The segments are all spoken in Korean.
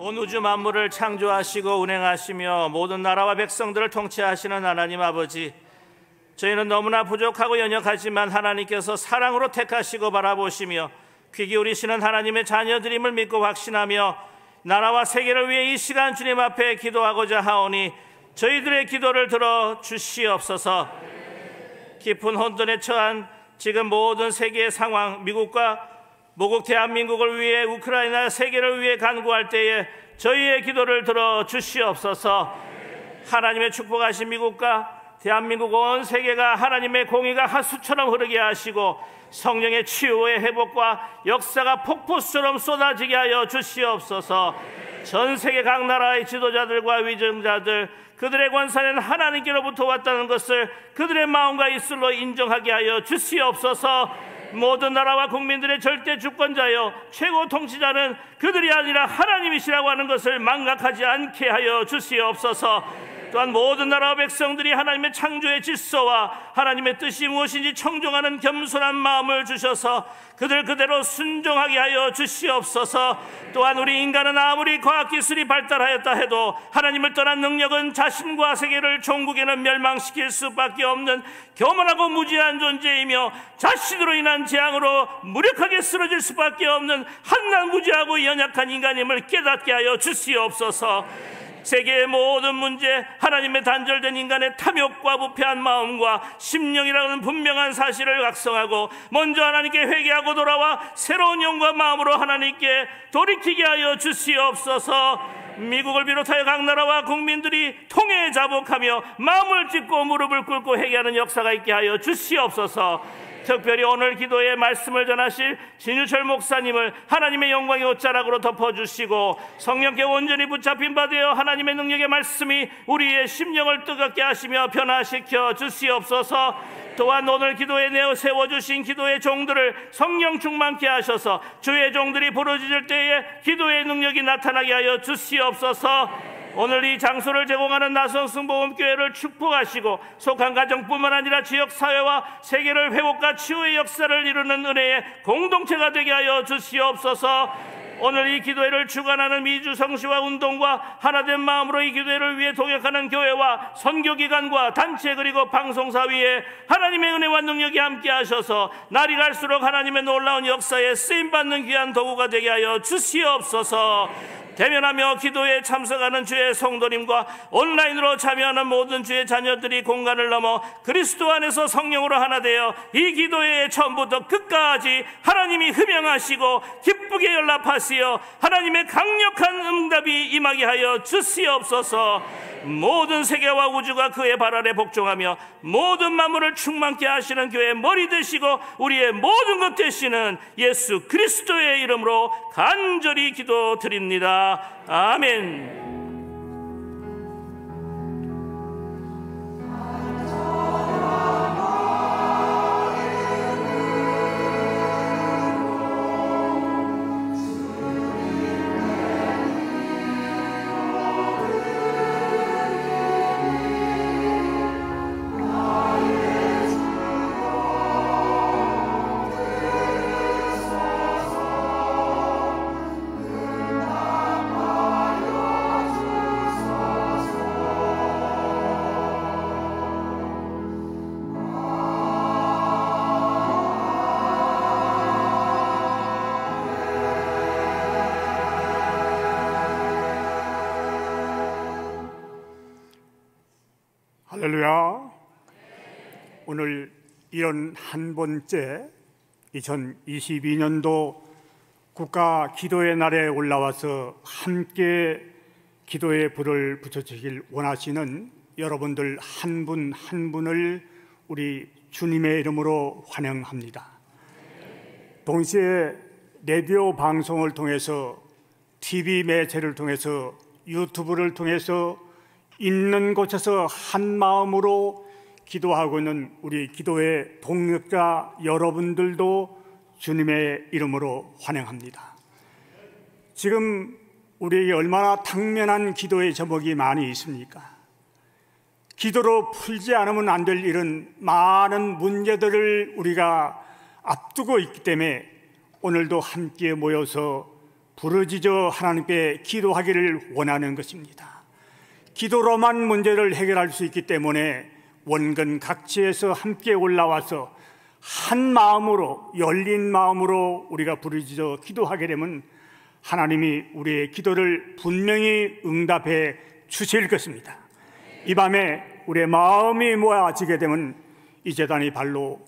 온 우주 만물을 창조하시고 운행하시며 모든 나라와 백성들을 통치하시는 하나님 아버지, 저희는 너무나 부족하고 연약하지만 하나님께서 사랑으로 택하시고 바라보시며 귀 기울이시는 하나님의 자녀들임을 믿고 확신하며 나라와 세계를 위해 이 시간 주님 앞에 기도하고자 하오니 저희들의 기도를 들어 주시옵소서. 깊은 혼돈에 처한 지금 모든 세계의 상황, 미국과 모국 대한민국을 위해 우크라이나 세계를 위해 간구할 때에 저희의 기도를 들어 주시옵소서. 하나님의 축복하신 미국과 대한민국 온 세계가 하나님의 공의가 하수처럼 흐르게 하시고 성령의 치유의 회복과 역사가 폭포수처럼 쏟아지게 하여 주시옵소서. 전 세계 각 나라의 지도자들과 위정자들, 그들의 권세는 하나님께로부터 왔다는 것을 그들의 마음과 입술로 인정하게 하여 주시옵소서. 모든 나라와 국민들의 절대 주권자여 최고 통치자는 그들이 아니라 하나님이시라고 하는 것을 망각하지 않게 하여 주시옵소서. 또한 모든 나라와 백성들이 하나님의 창조의 질서와 하나님의 뜻이 무엇인지 청종하는 겸손한 마음을 주셔서 그들 그대로 순종하게 하여 주시옵소서. 또한 우리 인간은 아무리 과학기술이 발달하였다 해도 하나님을 떠난 능력은 자신과 세계를 종국에는 멸망시킬 수밖에 없는 교만하고 무지한 존재이며 자신으로 인한 재앙으로 무력하게 쓰러질 수밖에 없는 한낱무지하고 연약한 인간임을 깨닫게 하여 주시옵소서. 세계의 모든 문제, 하나님의 단절된 인간의 탐욕과 부패한 마음과 심령이라는 분명한 사실을 각성하고 먼저 하나님께 회개하고 돌아와 새로운 영과 마음으로 하나님께 돌이키게 하여 주시옵소서. 미국을 비롯하여 각 나라와 국민들이 통해 자복하며 마음을 찢고 무릎을 꿇고 회개하는 역사가 있게 하여 주시옵소서. 특별히 오늘 기도의 말씀을 전하실 진유철 목사님을 하나님의 영광의 옷자락으로 덮어주시고 성령께 온전히 붙잡힌 바 되어 하나님의 능력의 말씀이 우리의 심령을 뜨겁게 하시며 변화시켜 주시옵소서. 또한 오늘 기도에 내어 세워주신 기도의 종들을 성령 충만케 하셔서 주의 종들이 부르짖을 때에 기도의 능력이 나타나게 하여 주시옵소서. 오늘 이 장소를 제공하는 나성승복음교회를 축복하시고 속한 가정뿐만 아니라 지역사회와 세계를 회복과 치유의 역사를 이루는 은혜의 공동체가 되게 하여 주시옵소서. 오늘 이 기도회를 주관하는 미주성시와 운동과 하나된 마음으로 이 기도회를 위해 동역하는 교회와 선교기관과 단체 그리고 방송사 위에 하나님의 은혜와 능력이 함께 하셔서 날이 갈수록 하나님의 놀라운 역사에 쓰임받는 귀한 도구가 되게 하여 주시옵소서. 대면하며 기도에 참석하는 주의 성도님과 온라인으로 참여하는 모든 주의 자녀들이 공간을 넘어 그리스도 안에서 성령으로 하나 되어 이 기도회의 처음부터 끝까지 하나님이 흠양하시고 기쁘게 연락하시어 하나님의 강력한 응답이 임하게 하여 주시옵소서. 모든 세계와 우주가 그의 발 아래 복종하며 모든 만물을 충만케 하시는 교회의 머리 되시고 우리의 모든 것 되시는 예수 그리스도의 이름으로 간절히 기도드립니다. 아멘. 할렐루야. 오늘 이런 한 번째 2022년도 국가 기도의 날에 올라와서 함께 기도의 불을 붙여주길 원하시는 여러분들 한 분 한 분을 우리 주님의 이름으로 환영합니다. 동시에 라디오 방송을 통해서 TV 매체를 통해서 유튜브를 통해서 있는 곳에서 한 마음으로 기도하고 있는 우리 기도의 동역자 여러분들도 주님의 이름으로 환영합니다. 지금 우리에게 얼마나 당면한 기도의 제목이 많이 있습니까? 기도로 풀지 않으면 안 될 이런 많은 문제들을 우리가 앞두고 있기 때문에 오늘도 함께 모여서 부르짖어 하나님께 기도하기를 원하는 것입니다. 기도로만 문제를 해결할 수 있기 때문에 원근 각지에서 함께 올라와서 한 마음으로, 열린 마음으로 우리가 부르짖어 기도하게 되면 하나님이 우리의 기도를 분명히 응답해 주실 것입니다. 이 밤에 우리의 마음이 모아지게 되면 이 제단이 발로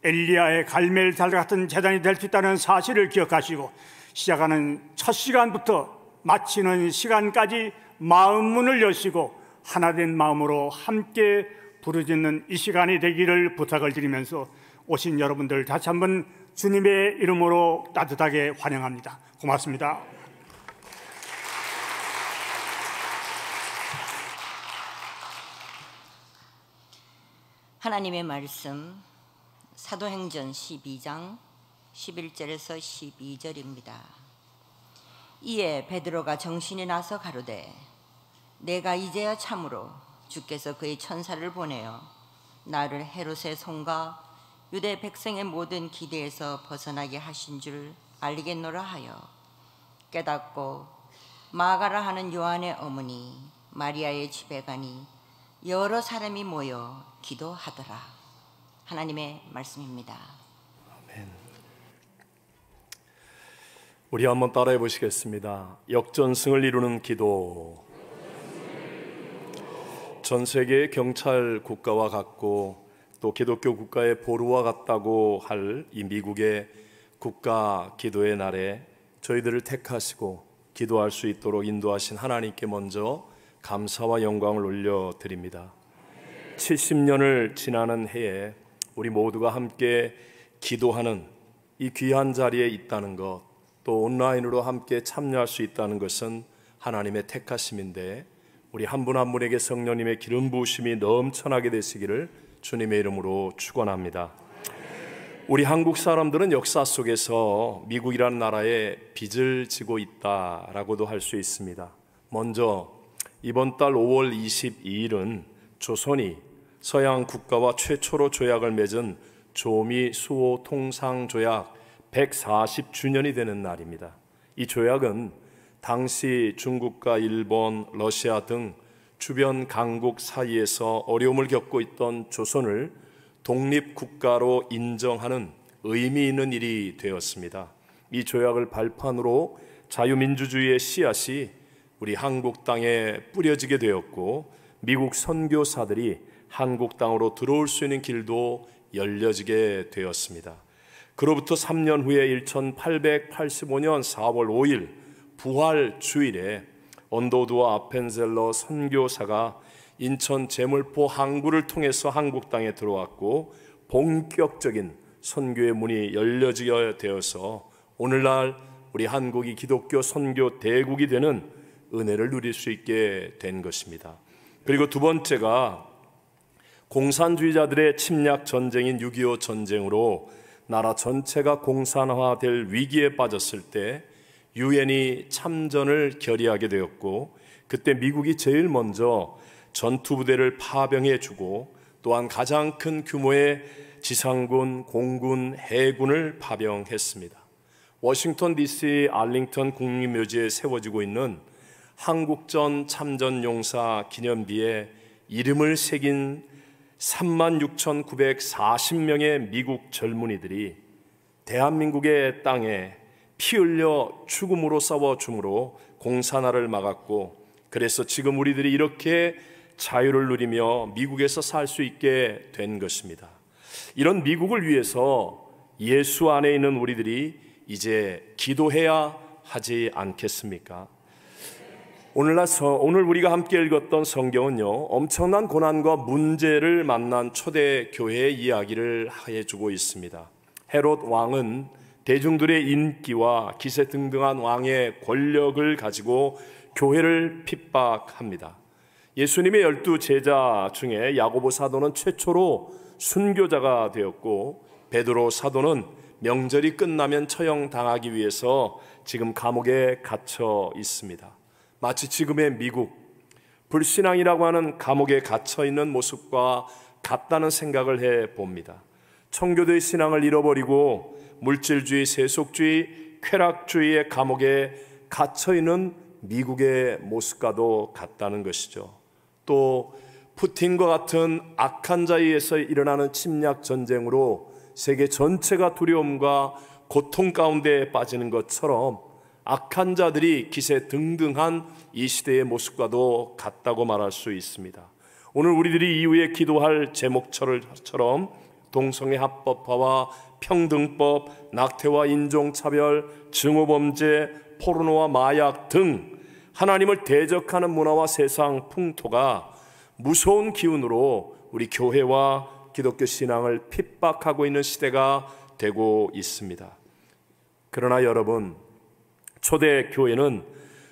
엘리야의 갈멜살 같은 제단이 될 수 있다는 사실을 기억하시고 시작하는 첫 시간부터 마치는 시간까지 마음 문을 여시고 하나된 마음으로 함께 부르짖는 이 시간이 되기를 부탁을 드리면서 오신 여러분들 다시 한번 주님의 이름으로 따뜻하게 환영합니다. 고맙습니다. 하나님의 말씀 사도행전 12장 11절에서 12절입니다. 이에 베드로가 정신이 나서 가로되 내가 이제야 참으로 주께서 그의 천사를 보내어 나를 헤롯의 손과 유대 백성의 모든 기대에서 벗어나게 하신 줄 알리겠노라 하여 깨닫고 마가라 하는 요한의 어머니 마리아의 집에 가니 여러 사람이 모여 기도하더라. 하나님의 말씀입니다. 아멘. 우리 한번 따라해 보시겠습니다. 역전승을 이루는 기도. 전 세계의 경찰 국가와 같고 또 기독교 국가의 보루와 같다고 할 이 미국의 국가 기도의 날에 저희들을 택하시고 기도할 수 있도록 인도하신 하나님께 먼저 감사와 영광을 올려드립니다. 70년을 지나는 해에 우리 모두가 함께 기도하는 이 귀한 자리에 있다는 것, 또 온라인으로 함께 참여할 수 있다는 것은 하나님의 택하심인데 우리 한 분 한 분에게 성령님의 기름 부으심이 넘쳐나게 되시기를 주님의 이름으로 축원합니다. 우리 한국 사람들은 역사 속에서 미국이라는 나라에 빚을 지고 있다라고도 할 수 있습니다. 먼저 이번 달 5월 22일은 조선이 서양 국가와 최초로 조약을 맺은 조미 수호 통상 조약 140주년이 되는 날입니다. 이 조약은 당시 중국과 일본, 러시아 등 주변 강국 사이에서 어려움을 겪고 있던 조선을 독립국가로 인정하는 의미 있는 일이 되었습니다. 이 조약을 발판으로 자유민주주의의 씨앗이 우리 한국 땅에 뿌려지게 되었고 미국 선교사들이 한국 땅으로 들어올 수 있는 길도 열려지게 되었습니다. 그로부터 3년 후에 1885년 4월 5일 부활 주일에 언더우드와 아펜젤러 선교사가 인천 제물포 항구를 통해서 한국 땅에 들어왔고 본격적인 선교의 문이 열려지게 되어서 오늘날 우리 한국이 기독교 선교 대국이 되는 은혜를 누릴 수 있게 된 것입니다. 그리고 두 번째가 공산주의자들의 침략 전쟁인 6.25 전쟁으로 나라 전체가 공산화될 위기에 빠졌을 때 유엔이 참전을 결의하게 되었고 그때 미국이 제일 먼저 전투부대를 파병해주고 또한 가장 큰 규모의 지상군, 공군, 해군을 파병했습니다. 워싱턴 DC 알링턴 국립묘지에 세워지고 있는 한국전 참전용사 기념비에 이름을 새긴 36,940명의 미국 젊은이들이 대한민국의 땅에 피 흘려 죽음으로 싸워 죽음으로 공산화를 막았고 그래서 지금 우리들이 이렇게 자유를 누리며 미국에서 살 수 있게 된 것입니다. 이런 미국을 위해서 예수 안에 있는 우리들이 이제 기도해야 하지 않겠습니까? 오늘 우리가 함께 읽었던 성경은요, 엄청난 고난과 문제를 만난 초대 교회의 이야기를 해주고 있습니다. 헤롯 왕은 대중들의 인기와 기세등등한 왕의 권력을 가지고 교회를 핍박합니다. 예수님의 12 제자 중에 야고보 사도는 최초로 순교자가 되었고 베드로 사도는 명절이 끝나면 처형당하기 위해서 지금 감옥에 갇혀 있습니다. 마치 지금의 미국, 불신앙이라고 하는 감옥에 갇혀있는 모습과 같다는 생각을 해봅니다. 청교도의 신앙을 잃어버리고 물질주의, 세속주의, 쾌락주의의 감옥에 갇혀있는 미국의 모습과도 같다는 것이죠. 또 푸틴과 같은 악한 자에 의해서 일어나는 침략 전쟁으로 세계 전체가 두려움과 고통 가운데 빠지는 것처럼 악한 자들이 기세등등한 이 시대의 모습과도 같다고 말할 수 있습니다. 오늘 우리들이 이후에 기도할 제목처럼 동성애 합법화와 평등법, 낙태와 인종차별, 증오범죄, 포르노와 마약 등 하나님을 대적하는 문화와 세상 풍토가 무서운 기운으로 우리 교회와 기독교 신앙을 핍박하고 있는 시대가 되고 있습니다. 그러나 여러분, 초대 교회는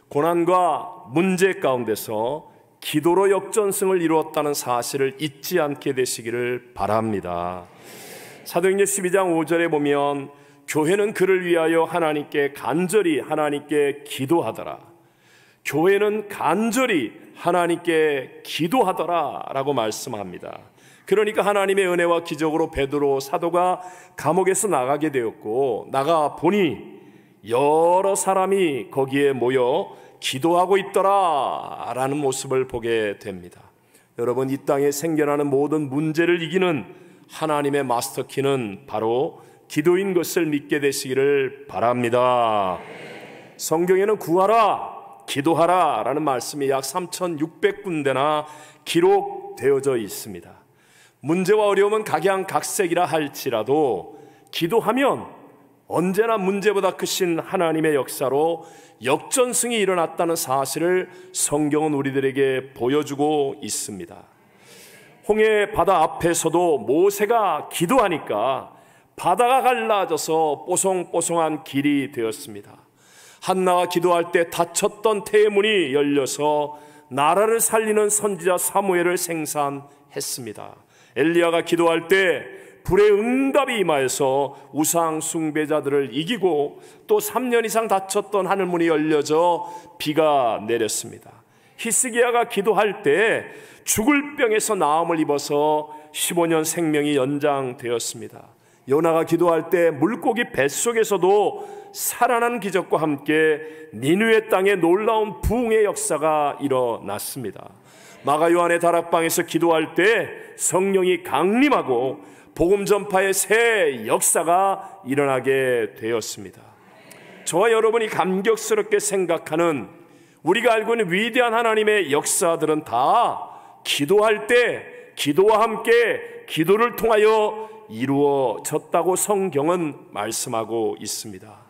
고난과 문제 가운데서 기도로 역전승을 이루었다는 사실을 잊지 않게 되시기를 바랍니다. 사도행전 12장 5절에 보면 교회는 그를 위하여 간절히 하나님께 기도하더라. 교회는 간절히 하나님께 기도하더라 라고 말씀합니다. 그러니까 하나님의 은혜와 기적으로 베드로 사도가 감옥에서 나가게 되었고, 나가 보니 여러 사람이 거기에 모여 기도하고 있더라 라는 모습을 보게 됩니다. 여러분, 이 땅에 생겨나는 모든 문제를 이기는 하나님의 마스터키는 바로 기도인 것을 믿게 되시기를 바랍니다. 성경에는 구하라, 기도하라 라는 말씀이 약 3,600군데나 기록되어져 있습니다. 문제와 어려움은 각양각색이라 할지라도 기도하면 언제나 문제보다 크신 하나님의 역사로 역전승이 일어났다는 사실을 성경은 우리들에게 보여주고 있습니다. 홍해 바다 앞에서도 모세가 기도하니까 바다가 갈라져서 뽀송뽀송한 길이 되었습니다. 한나가 기도할 때 닫혔던 태문이 열려서 나라를 살리는 선지자 사무엘을 생산했습니다. 엘리야가 기도할 때 불의 응답이 임하여서 우상 숭배자들을 이기고 또 3년 이상 닫혔던 하늘문이 열려져 비가 내렸습니다. 히스기야가 기도할 때 죽을 병에서 나음을 입어서 15년 생명이 연장되었습니다. 요나가 기도할 때 물고기 뱃속에서도 살아난 기적과 함께 니느웨 땅에 놀라운 부흥의 역사가 일어났습니다. 마가 요한의 다락방에서 기도할 때 성령이 강림하고 복음 전파의 새 역사가 일어나게 되었습니다. 저와 여러분이 감격스럽게 생각하는 우리가 알고 있는 위대한 하나님의 역사들은 다 기도할 때 기도와 함께 기도를 통하여 이루어졌다고 성경은 말씀하고 있습니다.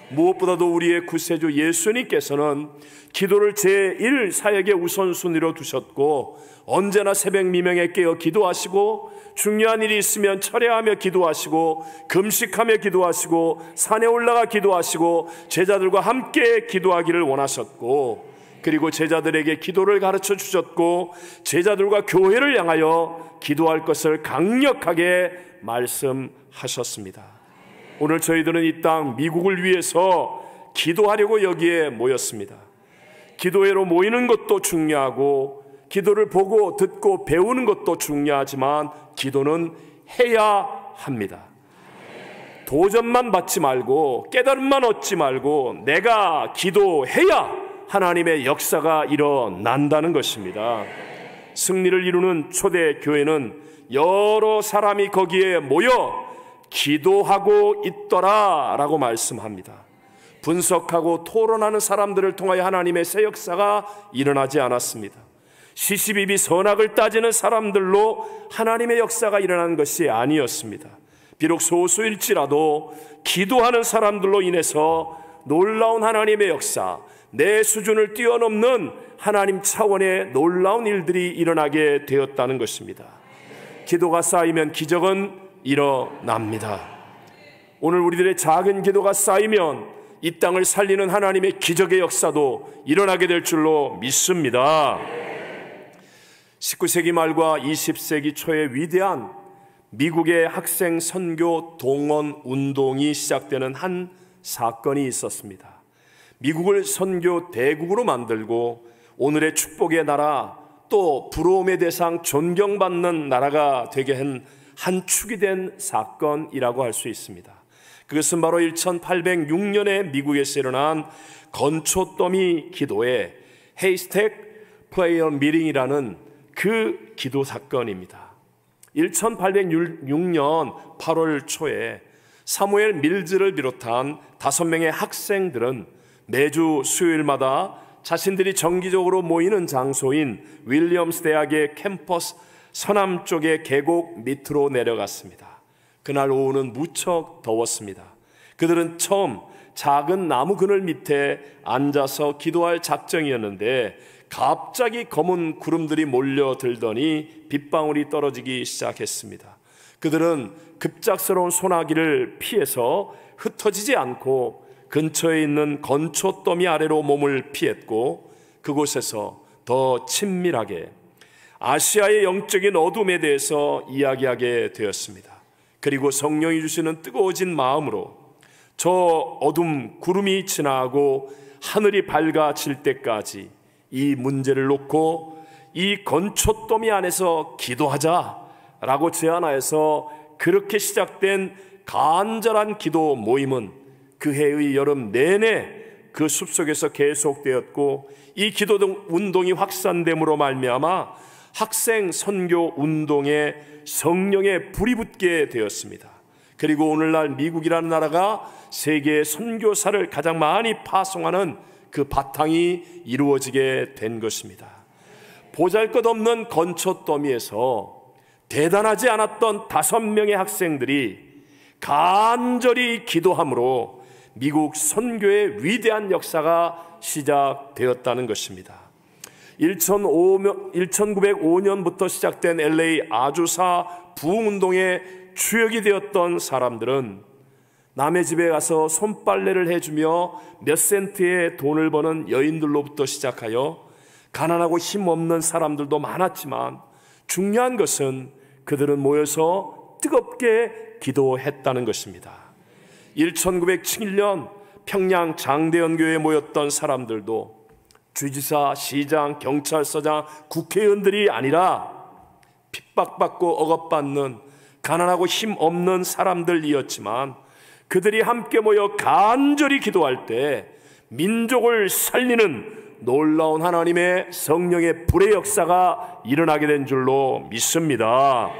무엇보다도 우리의 구세주 예수님께서는 기도를 제1 사역의 우선순위로 두셨고, 언제나 새벽 미명에 깨어 기도하시고, 중요한 일이 있으면 철야하며 기도하시고, 금식하며 기도하시고, 산에 올라가 기도하시고, 제자들과 함께 기도하기를 원하셨고, 그리고 제자들에게 기도를 가르쳐 주셨고, 제자들과 교회를 향하여 기도할 것을 강력하게 말씀하셨습니다. 오늘 저희들은 이 땅 미국을 위해서 기도하려고 여기에 모였습니다. 기도회로 모이는 것도 중요하고, 기도를 보고 듣고 배우는 것도 중요하지만 기도는 해야 합니다. 도전만 받지 말고 깨달음만 얻지 말고 내가 기도해야 하나님의 역사가 일어난다는 것입니다. 승리를 이루는 초대 교회는 여러 사람이 거기에 모여 기도하고 있더라 라고 말씀합니다. 분석하고 토론하는 사람들을 통하여 하나님의 새 역사가 일어나지 않았습니다. 시시비비 선악을 따지는 사람들로 하나님의 역사가 일어난 것이 아니었습니다. 비록 소수일지라도 기도하는 사람들로 인해서 놀라운 하나님의 역사, 내 수준을 뛰어넘는 하나님 차원의 놀라운 일들이 일어나게 되었다는 것입니다. 기도가 쌓이면 기적은 일어납니다. 오늘 우리들의 작은 기도가 쌓이면 이 땅을 살리는 하나님의 기적의 역사도 일어나게 될 줄로 믿습니다. 19세기 말과 20세기 초에 위대한 미국의 학생 선교 동원 운동이 시작되는 한 사건이 있었습니다. 미국을 선교 대국으로 만들고 오늘의 축복의 나라, 또 부러움의 대상, 존경받는 나라가 되게 한 축이 된 사건이라고 할 수 있습니다. 그것은 바로 1806년에 미국에서 일어난 건초더미 기도의 헤이스텍 프레이어 미팅이라는 그 기도 사건입니다. 1806년 8월 초에 사무엘 밀즈를 비롯한 5명의 학생들은 매주 수요일마다 자신들이 정기적으로 모이는 장소인 윌리엄스 대학의 캠퍼스 서남쪽의 계곡 밑으로 내려갔습니다. 그날 오후는 무척 더웠습니다. 그들은 처음 작은 나무 그늘 밑에 앉아서 기도할 작정이었는데 갑자기 검은 구름들이 몰려들더니 빗방울이 떨어지기 시작했습니다. 그들은 급작스러운 소나기를 피해서 흩어지지 않고 근처에 있는 건초더미 아래로 몸을 피했고 그곳에서 더 친밀하게 아시아의 영적인 어둠에 대해서 이야기하게 되었습니다. 그리고 성령이 주시는 뜨거워진 마음으로 저 어둠 구름이 지나고 하늘이 밝아질 때까지 이 문제를 놓고 이 건초더미 안에서 기도하자라고 제안하여서 그렇게 시작된 간절한 기도 모임은 그 해의 여름 내내 그 숲속에서 계속되었고 이 기도 운동이 확산됨으로 말미암아 학생 선교 운동에 성령의 불이 붙게 되었습니다. 그리고 오늘날 미국이라는 나라가 세계의 선교사를 가장 많이 파송하는 그 바탕이 이루어지게 된 것입니다. 보잘것없는 건초더미에서 대단하지 않았던 5명의 학생들이 간절히 기도함으로 미국 선교의 위대한 역사가 시작되었다는 것입니다. 1905년부터 시작된 LA 아주사 부흥운동의 주역이 되었던 사람들은 남의 집에 가서 손빨래를 해주며 몇 센트의 돈을 버는 여인들로부터 시작하여 가난하고 힘없는 사람들도 많았지만 중요한 것은 그들은 모여서 뜨겁게 기도했다는 것입니다. 1907년 평양 장대연교회에 모였던 사람들도 주지사, 시장, 경찰서장, 국회의원들이 아니라 핍박받고 억압받는 가난하고 힘없는 사람들이었지만 그들이 함께 모여 간절히 기도할 때 민족을 살리는 놀라운 하나님의 성령의 불의 역사가 일어나게 된 줄로 믿습니다.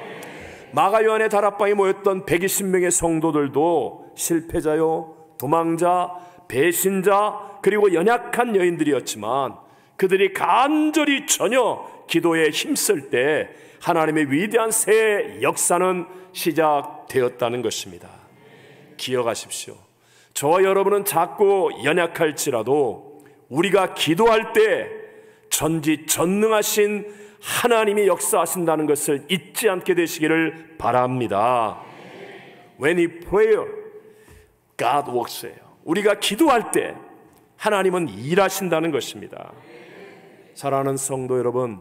마가요한의 다락방에 모였던 120명의 성도들도 실패자요, 도망자, 배신자, 그리고 연약한 여인들이었지만 그들이 간절히 전혀 기도에 힘쓸 때 하나님의 위대한 새 역사는 시작되었다는 것입니다. 기억하십시오. 저와 여러분은 작고 연약할지라도 우리가 기도할 때 전지전능하신 하나님이 역사하신다는 것을 잊지 않게 되시기를 바랍니다. When we pray, God works예요. 우리가 기도할 때 하나님은 일하신다는 것입니다. 사랑하는 성도 여러분,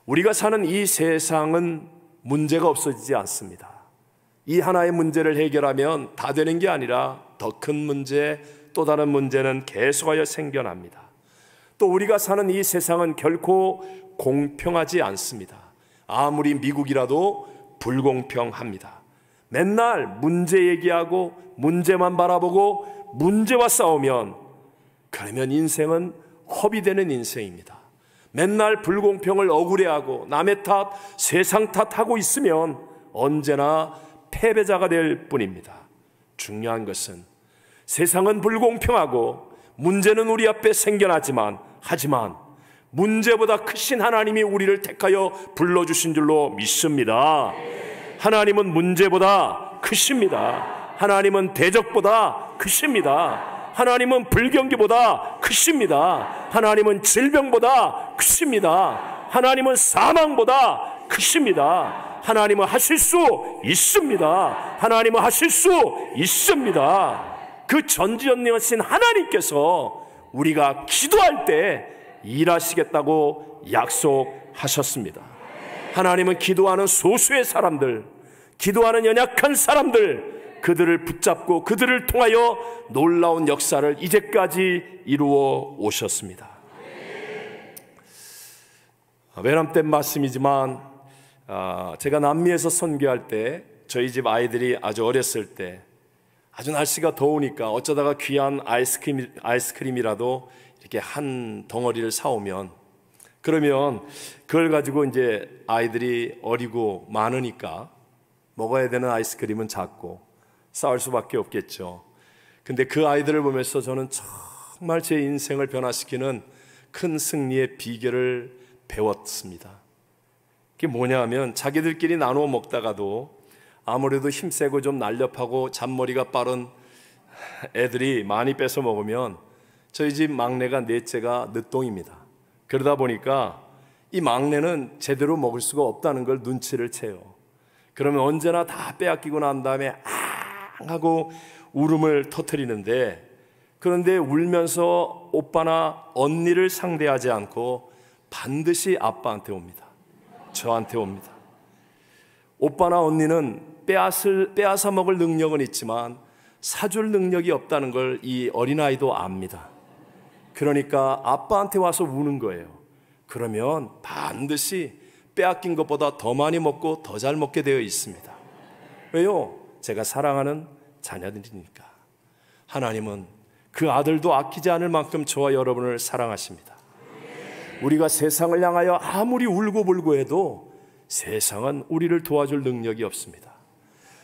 우리가 사는 이 세상은 문제가 없어지지 않습니다. 이 하나의 문제를 해결하면 다 되는 게 아니라 더 큰 문제, 또 다른 문제는 계속하여 생겨납니다. 또 우리가 사는 이 세상은 결코 공평하지 않습니다. 아무리 미국이라도 불공평합니다. 맨날 문제 얘기하고 문제만 바라보고 문제와 싸우면 그러면 인생은 허비되는 인생입니다. 맨날 불공평을 억울해하고 남의 탓, 세상 탓하고 있으면 언제나 패배자가 될 뿐입니다. 중요한 것은 세상은 불공평하고 문제는 우리 앞에 생겨나지만 하지만 문제보다 크신 하나님이 우리를 택하여 불러주신 줄로 믿습니다. 하나님은 문제보다 크십니다. 하나님은 대적보다 크십니다. 하나님은 불경기보다 크십니다. 하나님은 질병보다 크십니다. 하나님은 사망보다 크십니다. 하나님은 하실 수 있습니다. 하나님은 하실 수 있습니다. 그 전지전능하신 하나님께서 우리가 기도할 때 일하시겠다고 약속하셨습니다. 하나님은 기도하는 소수의 사람들, 기도하는 연약한 사람들, 그들을 붙잡고 그들을 통하여 놀라운 역사를 이제까지 이루어 오셨습니다. 외람된 말씀이지만 제가 남미에서 선교할 때 저희 집 아이들이 아주 어렸을 때 아주 날씨가 더우니까 어쩌다가 귀한 아이스크림이라도 이렇게 한 덩어리를 사오면, 그러면 그걸 가지고 이제 아이들이 어리고 많으니까 먹어야 되는 아이스크림은 작고 싸울 수밖에 없겠죠. 근데 그 아이들을 보면서 저는 정말 제 인생을 변화시키는 큰 승리의 비결을 배웠습니다. 그게 뭐냐 하면, 자기들끼리 나누어 먹다가도 아무래도 힘세고 좀 날렵하고 잔머리가 빠른 애들이 많이 뺏어 먹으면 저희 집 막내가 넷째가 늦동입니다. 그러다 보니까 이 막내는 제대로 먹을 수가 없다는 걸 눈치를 채요. 그러면 언제나 다 빼앗기고 난 다음에 앙 하고 울음을 터뜨리는데, 그런데 울면서 오빠나 언니를 상대하지 않고 반드시 아빠한테 옵니다. 저한테 옵니다. 오빠나 언니는 빼앗아 먹을 능력은 있지만 사줄 능력이 없다는 걸 이 어린아이도 압니다. 그러니까 아빠한테 와서 우는 거예요. 그러면 반드시 빼앗긴 것보다 더 많이 먹고 더 잘 먹게 되어 있습니다. 왜요? 제가 사랑하는 자녀들이니까. 하나님은 그 아들도 아끼지 않을 만큼 저와 여러분을 사랑하십니다. 우리가 세상을 향하여 아무리 울고불고 해도 세상은 우리를 도와줄 능력이 없습니다.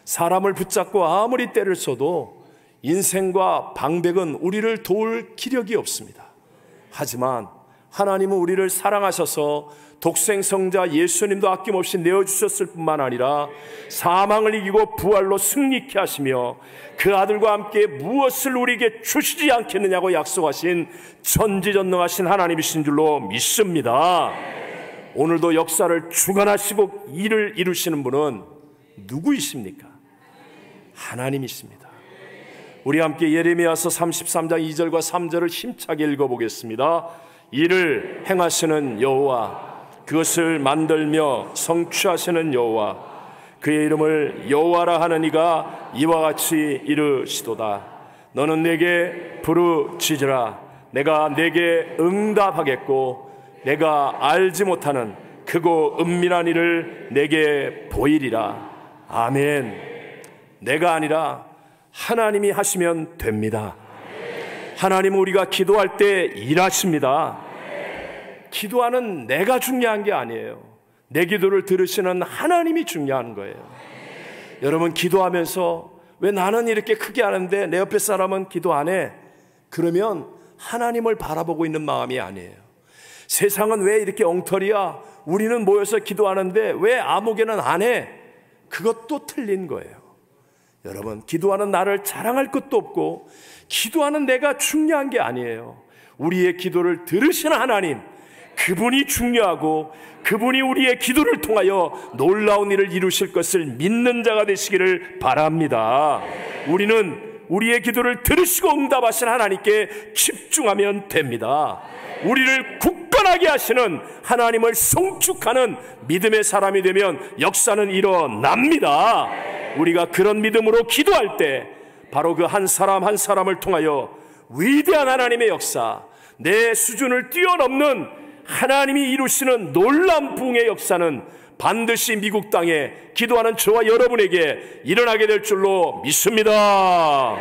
사람을 붙잡고 아무리 때를 써도 인생과 방백은 우리를 도울 기력이 없습니다. 하지만 하나님은 우리를 사랑하셔서 독생성자 예수님도 아낌없이 내어주셨을 뿐만 아니라 사망을 이기고 부활로 승리케 하시며 그 아들과 함께 무엇을 우리에게 주시지 않겠느냐고 약속하신 전지전능하신 하나님이신 줄로 믿습니다. 오늘도 역사를 주관하시고 일을 이루시는 분은 누구이십니까? 하나님이십니다. 우리 함께 예레미야서 33장 2절과 3절을 힘차게 읽어보겠습니다. 이를 행하시는 여호와, 그것을 만들며 성취하시는 여호와, 그의 이름을 여호와라 하는 이가 이와 같이 이르시도다. 너는 내게 부르짖으라. 내가 내게 응답하겠고 내가 알지 못하는 크고 은밀한 일을 내게 보이리라. 아멘. 내가 아니라 하나님이 하시면 됩니다. 하나님은 우리가 기도할 때 일하십니다. 기도하는 내가 중요한 게 아니에요. 내 기도를 들으시는 하나님이 중요한 거예요. 여러분, 기도하면서 왜 나는 이렇게 크게 하는데 내 옆에 사람은 기도 안 해? 그러면 하나님을 바라보고 있는 마음이 아니에요. 세상은 왜 이렇게 엉터리야? 우리는 모여서 기도하는데 왜 아무개는 안 해? 그것도 틀린 거예요. 여러분, 기도하는 나를 자랑할 것도 없고 기도하는 내가 중요한 게 아니에요. 우리의 기도를 들으시는 하나님, 그분이 중요하고 그분이 우리의 기도를 통하여 놀라운 일을 이루실 것을 믿는 자가 되시기를 바랍니다. 우리는 우리의 기도를 들으시고 응답하신 하나님께 집중하면 됩니다. 우리를 굳건하게 하시는 하나님을 송축하는 믿음의 사람이 되면 역사는 일어납니다. 우리가 그런 믿음으로 기도할 때 바로 그 한 사람 한 사람을 통하여 위대한 하나님의 역사, 내 수준을 뛰어넘는 하나님이 이루시는 놀라운 부흥의 역사는 반드시 미국 땅에 기도하는 저와 여러분에게 일어나게 될 줄로 믿습니다.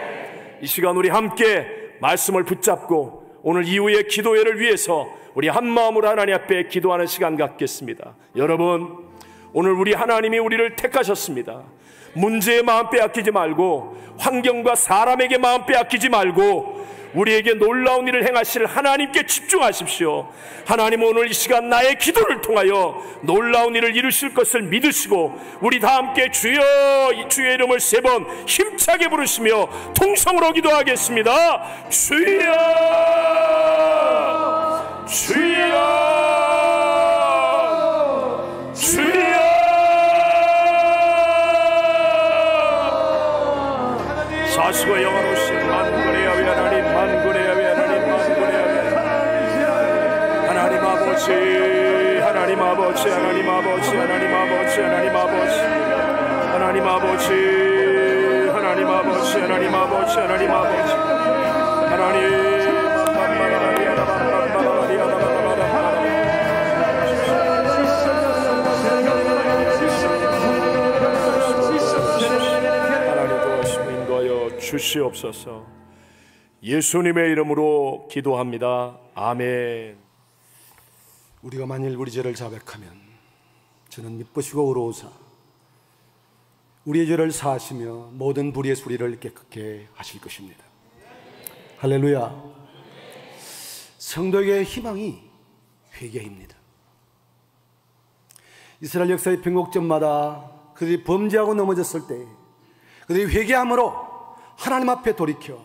이 시간 우리 함께 말씀을 붙잡고 오늘 이후의 기도회를 위해서 우리 한마음으로 하나님 앞에 기도하는 시간 갖겠습니다. 여러분, 오늘 우리 하나님이 우리를 택하셨습니다. 문제의 마음 빼앗기지 말고, 환경과 사람에게 마음 빼앗기지 말고 우리에게 놀라운 일을 행하실 하나님께 집중하십시오. 하나님은 오늘 이 시간 나의 기도를 통하여 놀라운 일을 이루실 것을 믿으시고 우리 다 함께 주여, 주의 이름을 3번 힘차게 부르시며 통성으로 기도하겠습니다. 주여, 주여, 주여. 사시고 영원하신 만군의 야훼 하나님, 만군의 야훼 하나님, 만군의 야훼 하나님 아버지, 하나님 아버지, 하나님 아버지, 하나님 아버지, 하나님 아버지, 하나님 아버지, 하나님 아버지, 하나님 아버지, 하나님 아버지, 하나님 주시옵소서. 예수님의 이름으로 기도합니다. 아멘. 우리가 만일 우리 죄를 자백하면 저는 미쁘시고 의로우사 우리의 죄를 사하시며 모든 불의의 수리를 깨끗게 하실 것입니다. 할렐루야. 성도에게 희망이 회개입니다. 이스라엘 역사의 변곡점마다 그들이 범죄하고 넘어졌을 때 그들이 회개함으로 하나님 앞에 돌이켜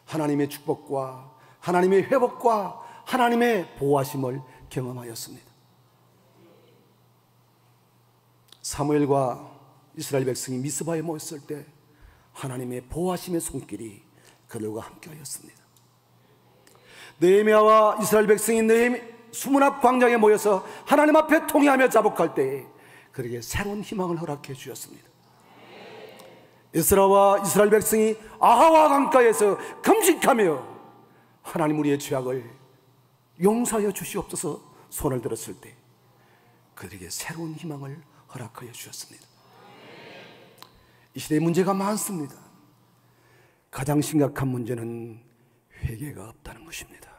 하나님의 축복과 하나님의 회복과 하나님의 보호하심을 경험하였습니다. 사무엘과 이스라엘 백성이 미스바에 모였을 때 하나님의 보호하심의 손길이 그들과 함께하였습니다. 느헤미야와 이스라엘 백성이 수문 앞 광장에 모여서 하나님 앞에 통회하며 자복할 때에 그에게 새로운 희망을 허락해 주셨습니다. 에스라와 이스라엘 백성이 아하와 강가에서 금식하며 하나님 우리의 죄악을 용서하여 주시옵소서 손을 들었을 때 그들에게 새로운 희망을 허락하여 주셨습니다. 이 시대에 문제가 많습니다. 가장 심각한 문제는 회개가 없다는 것입니다.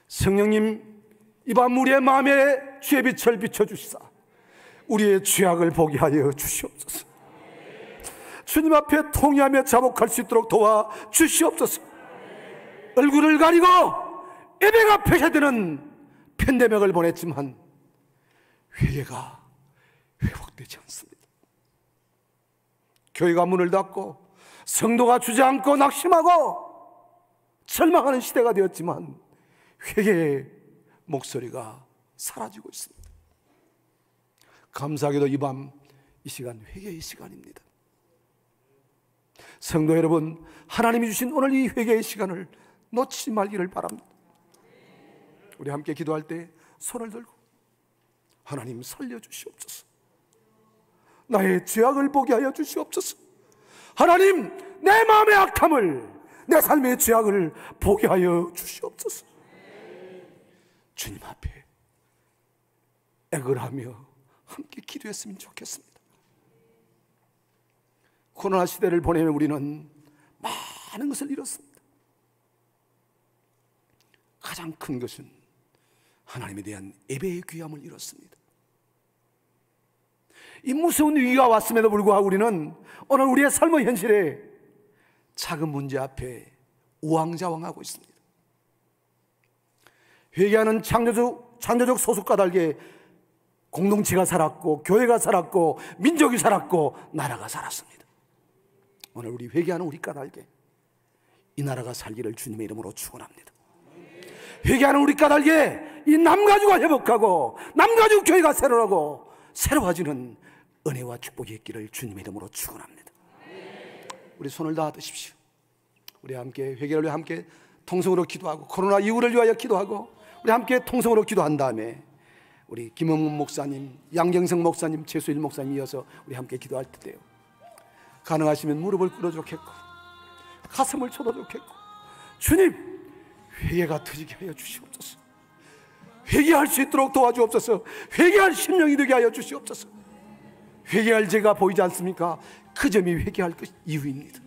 성령님, 이 밤 우리의 마음에 주의 빛을 비춰주시사 우리의 죄악을 보게 하여 주시옵소서. 주님 앞에 통회하며 자복할 수 있도록 도와 주시옵소서. 얼굴을 가리고 예배가 폐쇄되는 팬데믹을 보냈지만 회개가 회복되지 않습니다. 교회가 문을 닫고 성도가 주저앉고 낙심하고 절망하는 시대가 되었지만 회개의 목소리가 사라지고 있습니다. 감사하게도 이 밤 이 시간 회개의 시간입니다. 성도 여러분, 하나님이 주신 오늘 이 회개의 시간을 놓치지 말기를 바랍니다. 우리 함께 기도할 때 손을 들고 하나님 살려주시옵소서. 나의 죄악을 보게 하여 주시옵소서. 하나님, 내 마음의 악함을, 내 삶의 죄악을 보게 하여 주시옵소서. 주님 앞에 애걸하며 함께 기도했으면 좋겠습니다. 코로나 시대를 보내며 우리는 많은 것을 잃었습니다. 가장 큰 것은 하나님에 대한 예배의 귀함을 잃었습니다. 이 무서운 위기가 왔음에도 불구하고 우리는 오늘 우리의 삶의 현실에 작은 문제 앞에 우왕좌왕하고 있습니다. 회개하는 창조적 소속과 달게 공동체가 살았고 교회가 살았고 민족이 살았고 나라가 살았습니다. 오늘 우리 회개하는 우리 까닭에 이 나라가 살기를 주님의 이름으로 축원합니다. 회개하는 우리 까닭에 이 남가주가 회복하고 남가주 교회가 새로라고 새로워지는 은혜와 축복이 있기를 주님의 이름으로 축원합니다. 우리 손을 다 드십시오. 우리 함께 회개를 위해 함께 통성으로 기도하고 코로나 이후를 위하여 기도하고 우리 함께 통성으로 기도한 다음에 우리 김은문 목사님, 양경성 목사님, 최수일 목사님 이어서 우리 함께 기도할 텐데요. 가능하시면 무릎을 꿇어 좋겠고 가슴을 쳐도 좋겠고 주님, 회개가 터지게 하여 주시옵소서. 회개할 수 있도록 도와주옵소서. 회개할 심령이 되게 하여 주시옵소서. 회개할 죄가 보이지 않습니까? 그 점이 회개할 이유입니다.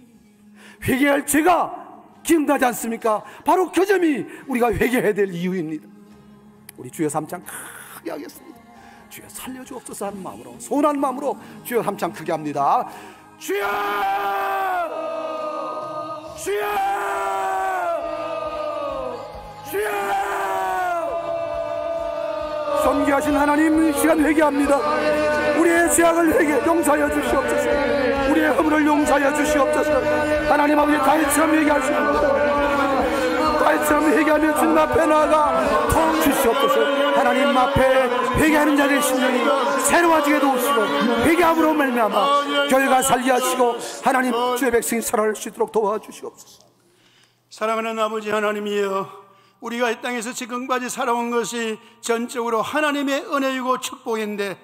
회개할 죄가 기억나지 않습니까? 바로 그 점이 우리가 회개해야 될 이유입니다. 우리 주여 삼창 크게 하겠습니다. 주여 살려주옵소서 하는 마음으로, 소원하는 마음으로 주여 삼창 크게 합니다. 주여! 주여! 주여! 존귀하신 하나님, 이 시간 회개합니다. 우리의 죄악을 용서하여 주시옵소서. 우리의 허물을 용서하여 주시옵소서. 하나님 아버지, 다윗처럼 회개하십니다. 다윗처럼 회개하며 주님 앞에 나아가 통 주시옵소서. 하나님 앞에 회개하는 자들의 심령이 새로워지게 도우시고 회개함으로 말미암아 교회가 살게 하시고 하나님 주의 백성이 살아날 수 있도록 도와주시옵소서. 사랑하는 아버지 하나님이여, 우리가 이 땅에서 지금까지 살아온 것이 전적으로 하나님의 은혜이고 축복인데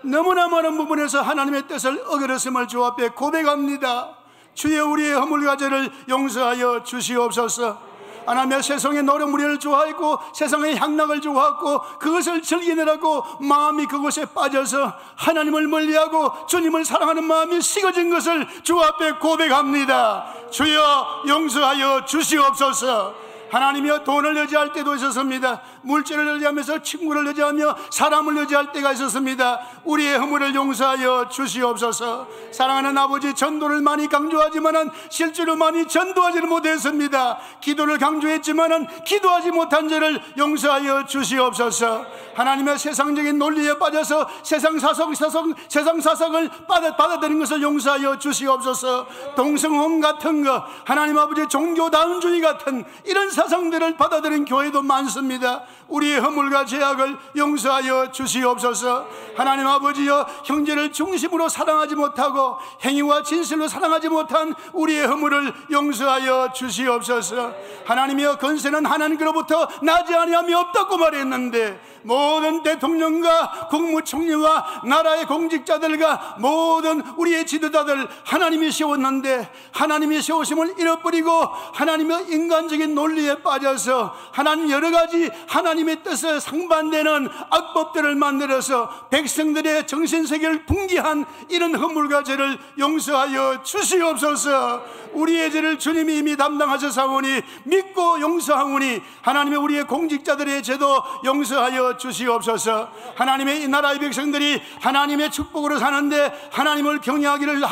너무나 많은 부분에서 하나님의 뜻을 어겼음을 주 앞에 고백합니다. 주여, 우리의 허물과 죄를 용서하여 주시옵소서. 하나님의 세상의 노래무리를 좋아했고 세상의 향락을 좋아했고 그것을 즐기느라고 마음이 그것에 빠져서 하나님을 멀리하고 주님을 사랑하는 마음이 식어진 것을 주 앞에 고백합니다. 주여 용서하여 주시옵소서. 하나님이여, 돈을 의지할 때도 있었습니다. 물질을 의지하면서 친구를 의지하며 사람을 의지할 때가 있었습니다. 우리의 허물을 용서하여 주시옵소서. 사랑하는 아버지, 전도를 많이 강조하지만은 실제로 많이 전도하지는 못했습니다. 기도를 강조했지만은 기도하지 못한 죄를 용서하여 주시옵소서. 하나님의 세상적인 논리에 빠져서 세상 사석을 받아들인 것을 용서하여 주시옵소서. 동성혼 같은 것, 하나님 아버지 종교다운주의 같은 이런 사상들을 받아들인 교회도 많습니다. 우리의 허물과 죄악을 용서하여 주시옵소서. 하나님 아버지여, 형제를 중심으로 사랑하지 못하고 행위와 진실로 사랑하지 못한 우리의 허물을 용서하여 주시옵소서. 하나님이여, 건세는 하나님께로부터 나지 아니함이 없다고 말했는데 모든 대통령과 국무총리와 나라의 공직자들과 모든 우리의 지도자들 하나님이 세웠는데 하나님이 세우심을 잃어버리고 하나님의 인간적인 논리에 빠져서 하나님 여러 가지 하나님의 뜻에 상반되는 악법들을 만들어서 백성들의 정신세계를 붕괴한 이런 허물과 죄를 용서하여 주시옵소서. 우리의 죄를 주님이 이미 담당하셨사오니 믿고 용서하오니 하나님의 우리의 공직자들의 죄도 용서하여 주시옵소서. 하나님의 이 나라의 백성들이 하나님의 축복으로 사는데 하나님을 경외하기를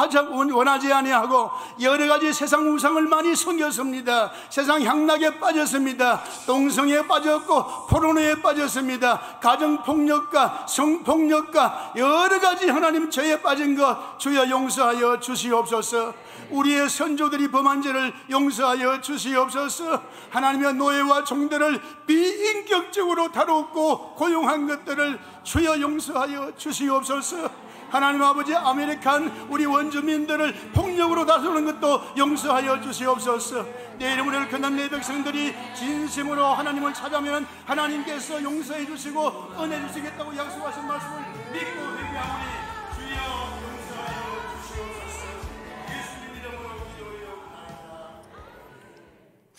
원하지 아니하고 여러 가지 세상 우상을 많이 섬겼습니다. 세상 향락에 빠졌습니다. 동성애에 빠졌고 포르노에 빠졌습니다. 가정폭력과 성폭력과 여러 가지 하나님 죄에 빠진 것 주여 용서하여 주시옵소서. 우리의 선조들이 범한 죄를 용서하여 주시옵소서. 하나님의 노예와 종들을 비인격적으로 다뤘고 고용한 것들을 주여 용서하여 주시옵소서. 하나님 아버지, 아메리칸 우리 원주민들을 폭력으로 다스리는 것도 용서하여 주시옵소서. 내 이름으로 일컫는 내 백성들이 진심으로 하나님을 찾아면 하나님께서 용서해 주시고 은혜 주시겠다고 약속하신 말씀을 믿고 회개하오니 주여 용서하여 주시옵소서. 예수님 이름으로 기도하옵나이다.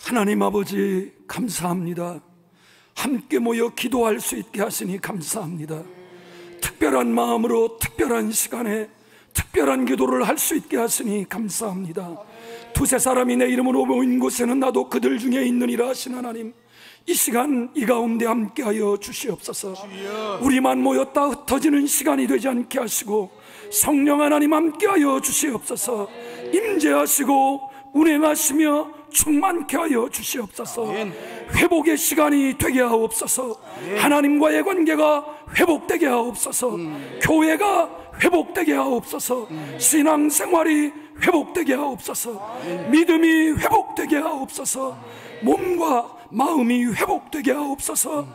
하나님 아버지, 감사합니다. 함께 모여 기도할 수 있게 하시니 감사합니다. 특별한 마음으로 특별한 시간에 특별한 기도를 할 수 있게 하시니 감사합니다. 두세 사람이 내 이름으로 모인 곳에는 나도 그들 중에 있느니라 하신 하나님, 이 시간 이 가운데 함께하여 주시옵소서. 우리만 모였다 흩어지는 시간이 되지 않게 하시고 성령 하나님 함께하여 주시옵소서. 임재하시고 운행하시며 충만케 하여 주시옵소서. 회복의 시간이 되게 하옵소서. 하나님과의 관계가 회복되게 하옵소서. 교회가 회복되게 하옵소서. 신앙생활이 회복되게 하옵소서. 믿음이 회복되게 하옵소서. 몸과 마음이 회복되게 하옵소서.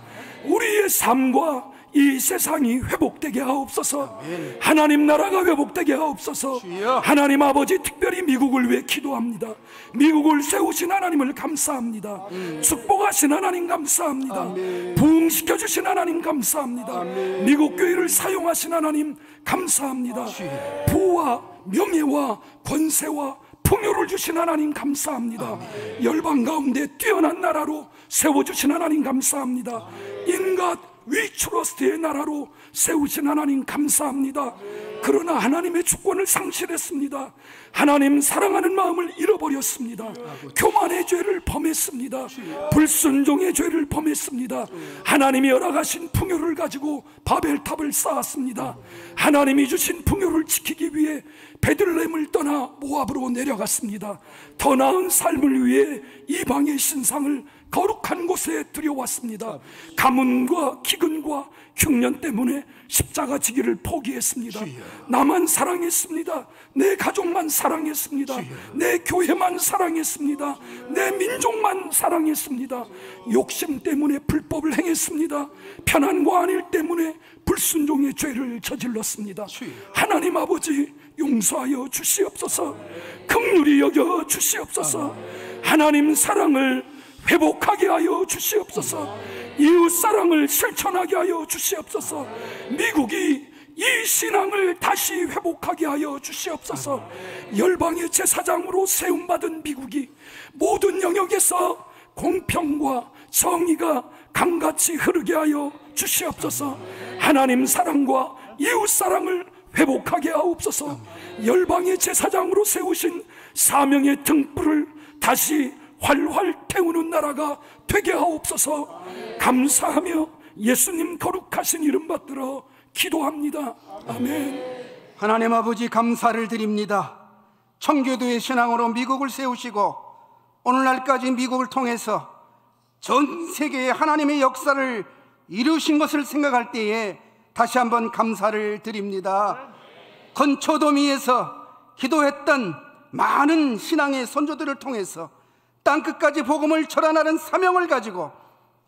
우리의 삶과 이 세상이 회복되게 하옵소서. 하나님 나라가 회복되게 하옵소서. 하나님 아버지, 특별히 미국을 위해 기도합니다. 미국을 세우신 하나님을 감사합니다. 축복하신 하나님 감사합니다. 부흥시켜주신 하나님 감사합니다. 미국 교회를 사용하신 하나님 감사합니다. 부와 명예와 권세와 풍요를 주신 하나님 감사합니다. 열방 가운데 뛰어난 나라로 세워주신 하나님 감사합니다. 인간 위트러스트의 나라로 세우신 하나님 감사합니다. 그러나 하나님의 주권을 상실했습니다. 하나님 사랑하는 마음을 잃어버렸습니다. 교만의 죄를 범했습니다. 불순종의 죄를 범했습니다. 하나님이 허락하신 풍요를 가지고 바벨탑을 쌓았습니다. 하나님이 주신 풍요를 지키기 위해 베들레헴을 떠나 모압으로 내려갔습니다. 더 나은 삶을 위해 이방의 신상을 거룩한 곳에 들여왔습니다. 가문과 기근과 흉년 때문에 십자가 지기를 포기했습니다. 나만 사랑했습니다. 내 가족만 사랑했습니다. 내 교회만 사랑했습니다. 내 민족만 사랑했습니다. 욕심 때문에 불법을 행했습니다. 편안과 안일 때문에 불순종의 죄를 저질렀습니다. 하나님 아버지, 용서하여 주시옵소서. 긍휼히 여겨 주시옵소서. 하나님 사랑을 회복하게 하여 주시옵소서. 이웃사랑을 실천하게 하여 주시옵소서. 미국이 이 신앙을 다시 회복하게 하여 주시옵소서. 열방의 제사장으로 세움받은 미국이 모든 영역에서 공평과 정의가 강같이 흐르게 하여 주시옵소서. 하나님 사랑과 이웃 사랑을 회복하게 하옵소서. 열방의 제사장으로 세우신 사명의 등불을 다시 활활 태우는 나라가 되게 하옵소서. 감사하며 예수님 거룩하신 이름 받들어 기도합니다. 아멘. 하나님 아버지, 감사를 드립니다. 청교도의 신앙으로 미국을 세우시고 오늘날까지 미국을 통해서 전 세계에 하나님의 역사를 이루신 것을 생각할 때에 다시 한번 감사를 드립니다. 건초도미에서 기도했던 많은 신앙의 선조들을 통해서 땅끝까지 복음을 전하는 사명을 가지고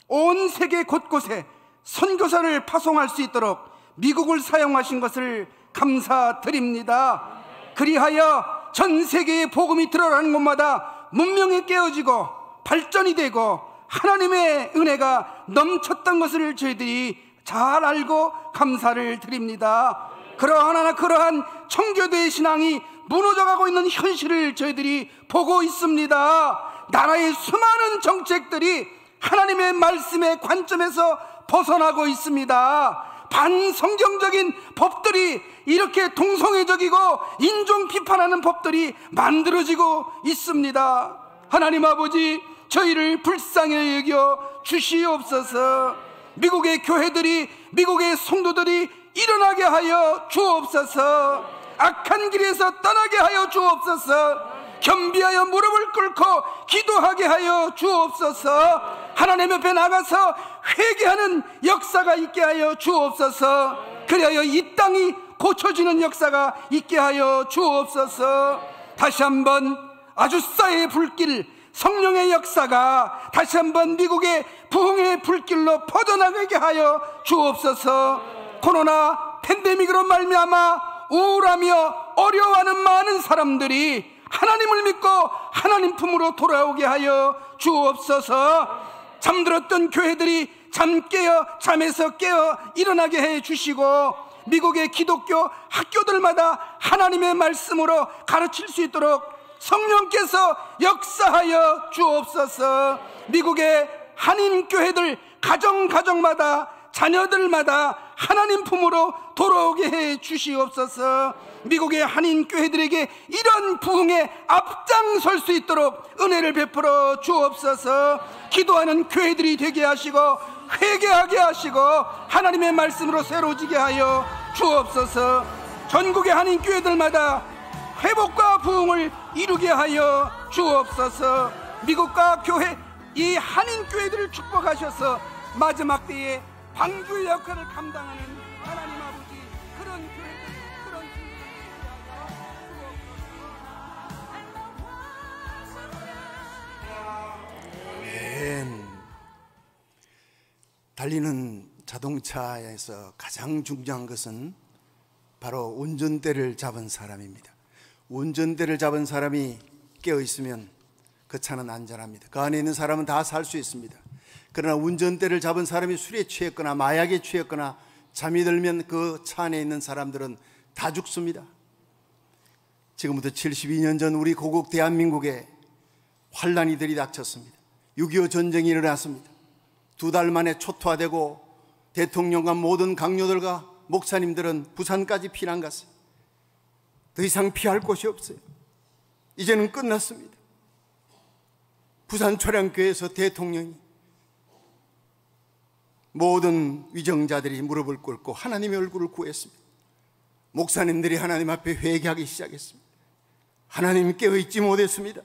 온 세계 곳곳에 선교사를 파송할 수 있도록 미국을 사용하신 것을 감사드립니다. 그리하여 전 세계에 복음이 들어가는 곳마다 문명이 깨어지고 발전이 되고 하나님의 은혜가 넘쳤던 것을 저희들이 잘 알고 감사를 드립니다. 그러한 청교도의 신앙이 무너져가고 있는 현실을 저희들이 보고 있습니다. 나라의 수많은 정책들이 하나님의 말씀의 관점에서 벗어나고 있습니다. 반성경적인 법들이 이렇게 동성애적이고 인종 비판하는 법들이 만들어지고 있습니다. 하나님 아버지, 저희를 불쌍히 여겨 주시옵소서. 미국의 교회들이, 미국의 성도들이 일어나게 하여 주옵소서. 악한 길에서 떠나게 하여 주옵소서. 겸비하여 무릎을 꿇고 기도하게 하여 주옵소서. 하나님 옆에 나가서 회개하는 역사가 있게 하여 주옵소서. 그리하여 이 땅이 고쳐지는 역사가 있게 하여 주옵소서. 다시 한번 아주사의 불길, 성령의 역사가 다시 한번 미국의 부흥의 불길로 퍼져나가게 하여 주옵소서. 코로나 팬데믹으로 말미암아 우울하며 어려워하는 많은 사람들이 하나님을 믿고 하나님 품으로 돌아오게 하여 주옵소서. 잠들었던 교회들이 잠에서 깨어 일어나게 해 주시고 미국의 기독교 학교들마다 하나님의 말씀으로 가르칠 수 있도록 성령께서 역사하여 주옵소서. 미국의 한인 교회들 가정마다 자녀들마다 하나님 품으로 돌아오게 해 주시옵소서. 미국의 한인 교회들에게 이런 부흥에 앞장설 수 있도록 은혜를 베풀어 주옵소서. 기도하는 교회들이 되게 하시고 회개하게 하시고 하나님의 말씀으로 새로워지게 하여 주옵소서. 전국의 한인 교회들마다 회복과 부흥을 이루게 하여 주옵소서. 미국과 교회, 이 한인 교회들을 축복하셔서 마지막 때에 방주의 역할을 감당하는 하나님 아버지, 그런 교회들, 그런 아멘. 달리는 자동차에서 가장 중요한 것은 바로 운전대를 잡은 사람입니다. 운전대를 잡은 사람이 깨어있으면 그 차는 안전합니다. 그 안에 있는 사람은 다 살 수 있습니다. 그러나 운전대를 잡은 사람이 술에 취했거나 마약에 취했거나 잠이 들면 그 차 안에 있는 사람들은 다 죽습니다. 지금부터 72년 전 우리 고국 대한민국에 환란이 들이닥쳤습니다. 6.25 전쟁이 일어났습니다. 2달 만에 초토화되고 대통령과 모든 강요들과 목사님들은 부산까지 피난 갔어요. 더 이상 피할 곳이 없어요. 이제는 끝났습니다. 부산 초량교회에서 대통령이 모든 위정자들이 무릎을 꿇고 하나님의 얼굴을 구했습니다. 목사님들이 하나님 앞에 회개하기 시작했습니다. 하나님 깨어있지 못했습니다.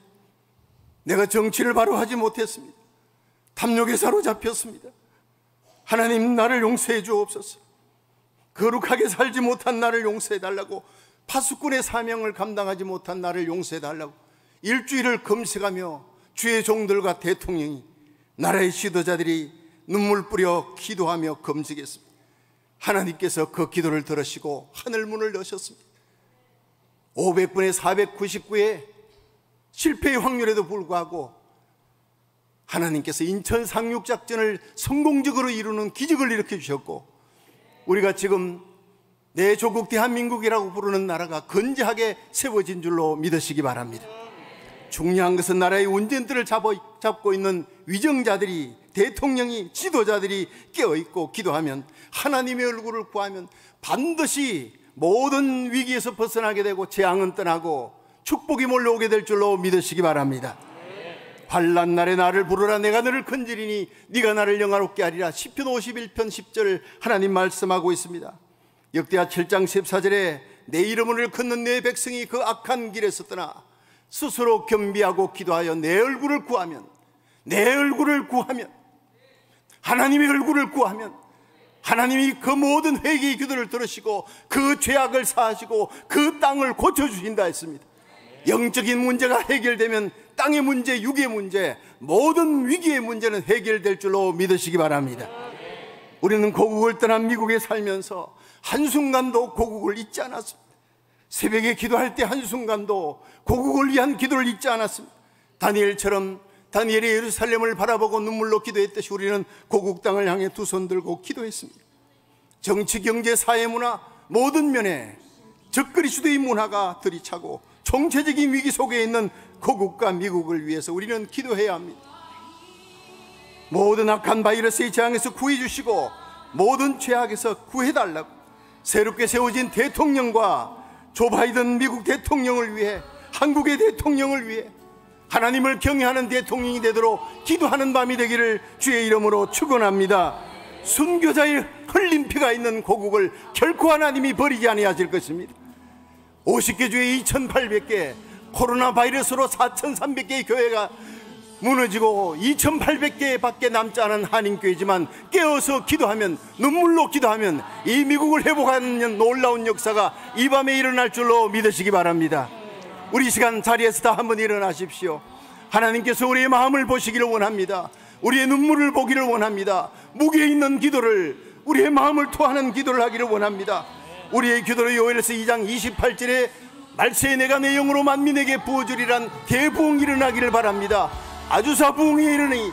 내가 정치를 바로 하지 못했습니다. 탐욕에 사로잡혔습니다. 하나님, 나를 용서해 주옵소서. 거룩하게 살지 못한 나를 용서해 달라고, 파수꾼의 사명을 감당하지 못한 나를 용서해 달라고 일주일을 금식하며 주의 종들과 대통령이, 나라의 지도자들이 눈물 뿌려 기도하며 금식했습니다. 하나님께서 그 기도를 들으시고 하늘문을 여셨습니다. 500분의 499의 실패의 확률에도 불구하고 하나님께서 인천 상륙작전을 성공적으로 이루는 기적을 일으켜 주셨고, 우리가 지금 내 조국 대한민국이라고 부르는 나라가 건재하게 세워진 줄로 믿으시기 바랍니다. 중요한 것은 나라의 운전대를 잡고 있는 위정자들이, 대통령이, 지도자들이 깨어있고 기도하면, 하나님의 얼굴을 구하면 반드시 모든 위기에서 벗어나게 되고 재앙은 떠나고 축복이 몰려오게 될 줄로 믿으시기 바랍니다. 환난 날에 나를 부르라. 내가 너를 건지리니 네가 나를 영화롭게 하리라. 시편 51편 10절 하나님 말씀하고 있습니다. 역대하 7장 14절에 내 이름을 걷는 내 백성이 그 악한 길에서 떠나 스스로 겸비하고 기도하여 내 얼굴을 구하면, 내 얼굴을 구하면, 하나님의 얼굴을 구하면 하나님이 그 모든 회개의 기도를 들으시고 그 죄악을 사하시고 그 땅을 고쳐주신다 했습니다. 영적인 문제가 해결되면 땅의 문제, 육의 문제, 모든 위기의 문제는 해결될 줄로 믿으시기 바랍니다. 우리는 고국을 떠난 미국에 살면서 한순간도 고국을 잊지 않았습니다. 새벽에 기도할 때 한순간도 고국을 위한 기도를 잊지 않았습니다. 다니엘처럼 다니엘이 예루살렘을 바라보고 눈물로 기도했듯이 우리는 고국 땅을 향해 두 손 들고 기도했습니다. 정치, 경제, 사회, 문화 모든 면에 적그리스도의 문화가 들이차고 총체적인 위기 속에 있는 고국과 미국을 위해서 우리는 기도해야 합니다. 모든 악한 바이러스의 재앙에서 구해주시고 모든 죄악에서 구해달라고 새롭게 세워진 대통령과 조 바이든 미국 대통령을 위해, 한국의 대통령을 위해 하나님을 경외하는 대통령이 되도록 기도하는 밤이 되기를 주의 이름으로 축원합니다. 순교자의 흘린 피가 있는 고국을 결코 하나님이 버리지 아니하실 것입니다. 50개 주에 2,800개, 코로나 바이러스로 4,300개의 교회가 무너지고 2,800개 밖에 남지 않은 한인교회지만 깨어서 기도하면, 눈물로 기도하면 이 미국을 회복하는 놀라운 역사가 이 밤에 일어날 줄로 믿으시기 바랍니다. 우리 시간 자리에서 다 한번 일어나십시오. 하나님께서 우리의 마음을 보시기를 원합니다. 우리의 눈물을 보기를 원합니다. 무게 있는 기도를, 우리의 마음을 토하는 기도를 하기를 원합니다. 우리의 기도를 요엘서 2장 28절에 말세에 내가 내 영으로 만민에게 부어주리란 대부흥이 일어나기를 바랍니다. 아주사 부흥이 일어나니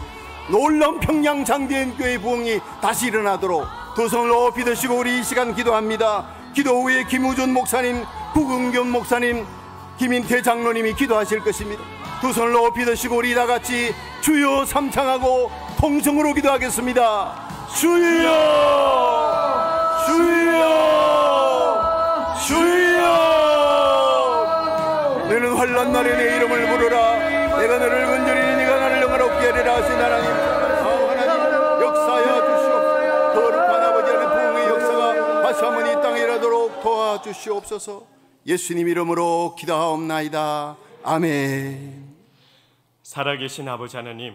놀라운 평양 장대현 교회 부흥이 다시 일어나도록 두 손을 높이 드시고 우리 이 시간 기도합니다. 기도 후에 김우준 목사님, 구금겸 목사님, 김인태 장로님이 기도하실 것입니다. 두 손을 높이 드시고 우리 다 같이 주여 삼창하고 통성으로 기도하겠습니다. 주여, 주여, 주여. 너는 환난 날에 내 이름을 부르라. 내가 너를 건지리니 네가 나를 영화롭게 하리라 하신 하나님, 하나님 역사하여 주시옵소서. 거룩한 아버지 하나님 부흥의 역사가 다시 한번 이 땅에 일어나도록 도와주시옵소서. 예수님 이름으로 기도하옵나이다. 아멘. 살아계신 아버지 하나님,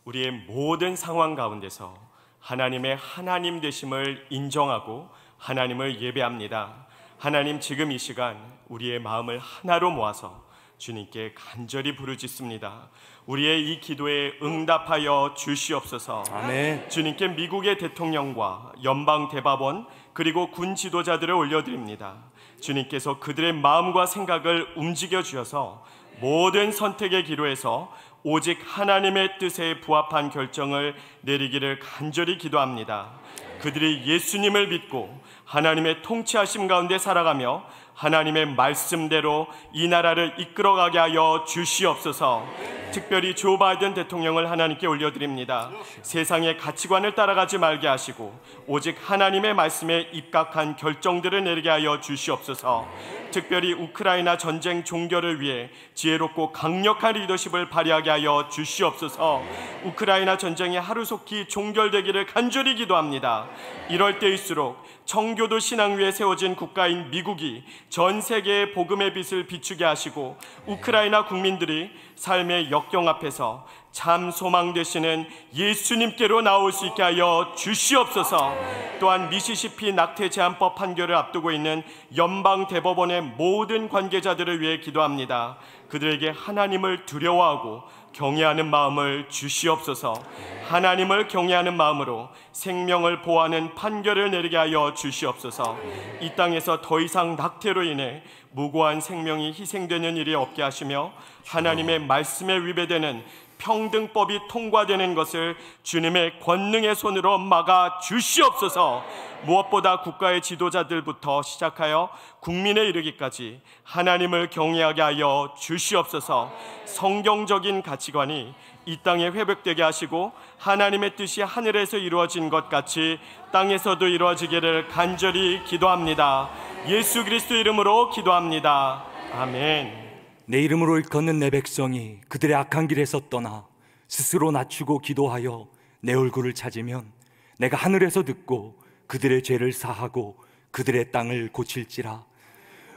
우리의 모든 상황 가운데서 하나님의 하나님 되심을 인정하고 하나님을 예배합니다. 하나님, 지금 이 시간 우리의 마음을 하나로 모아서 주님께 간절히 부르짖습니다. 우리의 이 기도에 응답하여 주시옵소서. 아멘. 주님께 미국의 대통령과 연방 대법원 그리고 군 지도자들을 올려드립니다. 주님께서 그들의 마음과 생각을 움직여 주셔서 모든 선택의 기로에서 오직 하나님의 뜻에 부합한 결정을 내리기를 간절히 기도합니다. 그들이 예수님을 믿고 하나님의 통치하심 가운데 살아가며 하나님의 말씀대로 이 나라를 이끌어가게 하여 주시옵소서. 특별히 조 바이든 대통령을 하나님께 올려드립니다. 세상의 가치관을 따라가지 말게 하시고 오직 하나님의 말씀에 입각한 결정들을 내리게 하여 주시옵소서. 특별히 우크라이나 전쟁 종결을 위해 지혜롭고 강력한 리더십을 발휘하게 하여 주시옵소서. 우크라이나 전쟁이 하루속히 종결되기를 간절히 기도합니다. 이럴 때일수록 청교도 신앙 위에 세워진 국가인 미국이 전 세계의 복음의 빛을 비추게 하시고 우크라이나 국민들이 삶의 역경 앞에서 참 소망 되시는 예수님께로 나올 수 있게 하여 주시옵소서. 또한 미시시피 낙태 제한법 판결을 앞두고 있는 연방 대법원의 모든 관계자들을 위해 기도합니다. 그들에게 하나님을 두려워하고 경외하는 마음을 주시옵소서. 하나님을 경외하는 마음으로 생명을 보호하는 판결을 내리게 하여 주시옵소서. 이 땅에서 더 이상 낙태로 인해 무고한 생명이 희생되는 일이 없게 하시며 하나님의 말씀에 위배되는 평등법이 통과되는 것을 주님의 권능의 손으로 막아 주시옵소서. 무엇보다 국가의 지도자들부터 시작하여 국민에 이르기까지 하나님을 경외하게 하여 주시옵소서. 성경적인 가치관이 이 땅에 회복되게 하시고 하나님의 뜻이 하늘에서 이루어진 것 같이 땅에서도 이루어지기를 간절히 기도합니다. 예수 그리스도 이름으로 기도합니다. 아멘. 내 이름으로 일컫는 내 백성이 그들의 악한 길에서 떠나 스스로 낮추고 기도하여 내 얼굴을 찾으면 내가 하늘에서 듣고 그들의 죄를 사하고 그들의 땅을 고칠지라.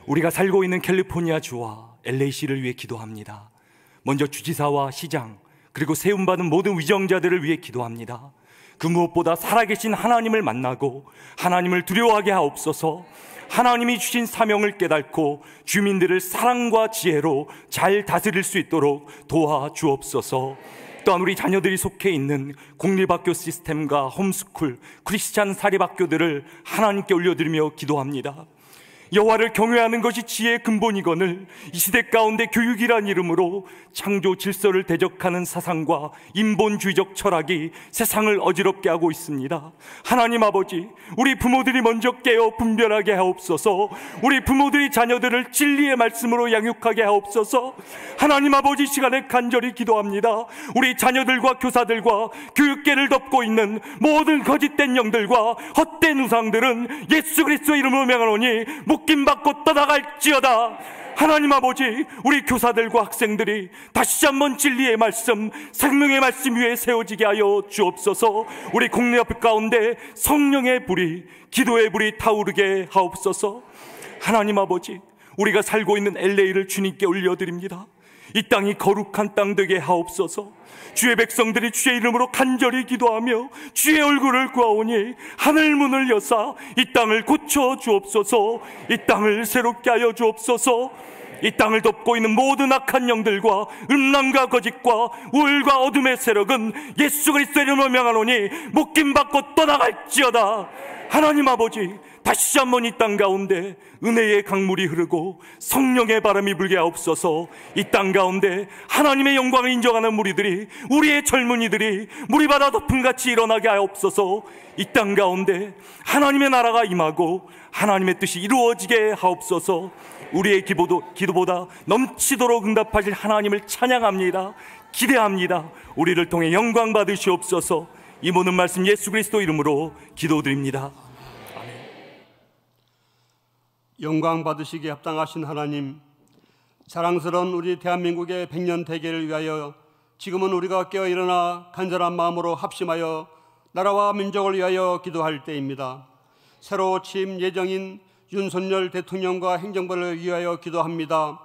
우리가 살고 있는 캘리포니아 주와 LA시를 위해 기도합니다. 먼저 주지사와 시장 그리고 세움받은 모든 위정자들을 위해 기도합니다. 그 무엇보다 살아계신 하나님을 만나고 하나님을 두려워하게 하옵소서. 하나님이 주신 사명을 깨닫고 주민들을 사랑과 지혜로 잘 다스릴 수 있도록 도와주옵소서. 또한 우리 자녀들이 속해 있는 공립학교 시스템과 홈스쿨, 크리스찬 사립학교들을 하나님께 올려드리며 기도합니다. 여호와를 경외하는 것이 지혜의 근본이거늘 이 시대 가운데 교육이란 이름으로 창조 질서를 대적하는 사상과 인본주의적 철학이 세상을 어지럽게 하고 있습니다. 하나님 아버지, 우리 부모들이 먼저 깨어 분별하게 하옵소서. 우리 부모들이 자녀들을 진리의 말씀으로 양육하게 하옵소서. 하나님 아버지, 시간에 간절히 기도합니다. 우리 자녀들과 교사들과 교육계를 덮고 있는 모든 거짓된 영들과 헛된 우상들은 예수 그리스도의 이름으로 명하노니 묶임받고 떠나갈지어다. 하나님 아버지, 우리 교사들과 학생들이 다시 한번 진리의 말씀, 생명의 말씀 위에 세워지게 하여 주옵소서. 우리 공립학교 가운데 성령의 불이, 기도의 불이 타오르게 하옵소서. 하나님 아버지, 우리가 살고 있는 LA를 주님께 올려드립니다. 이 땅이 거룩한 땅 되게 하옵소서. 주의 백성들이 주의 이름으로 간절히 기도하며 주의 얼굴을 구하오니 하늘 문을 여사 이 땅을 고쳐 주옵소서. 이 땅을 새롭게 하여 주옵소서. 이 땅을 덮고 있는 모든 악한 영들과 음란과 거짓과 우울과 어둠의 세력은 예수 그리스도의 이름으로 명하노니 묶임받고 떠나갈지어다. 하나님 아버지, 다시 한번 이 땅 가운데 은혜의 강물이 흐르고 성령의 바람이 불게 하옵소서. 이 땅 가운데 하나님의 영광을 인정하는 무리들이, 우리의 젊은이들이 물이바다 덮음같이 일어나게 하옵소서. 이 땅 가운데 하나님의 나라가 임하고 하나님의 뜻이 이루어지게 하옵소서. 우리의 기도보다 넘치도록 응답하실 하나님을 찬양합니다. 기대합니다. 우리를 통해 영광 받으시옵소서. 이 모든 말씀 예수 그리스도 이름으로 기도드립니다. 영광 받으시기에 합당하신 하나님, 자랑스러운 우리 대한민국의 100년 대계를 위하여 지금은 우리가 깨어 일어나 간절한 마음으로 합심하여 나라와 민족을 위하여 기도할 때입니다. 새로 취임 예정인 윤석열 대통령과 행정부를 위하여 기도합니다.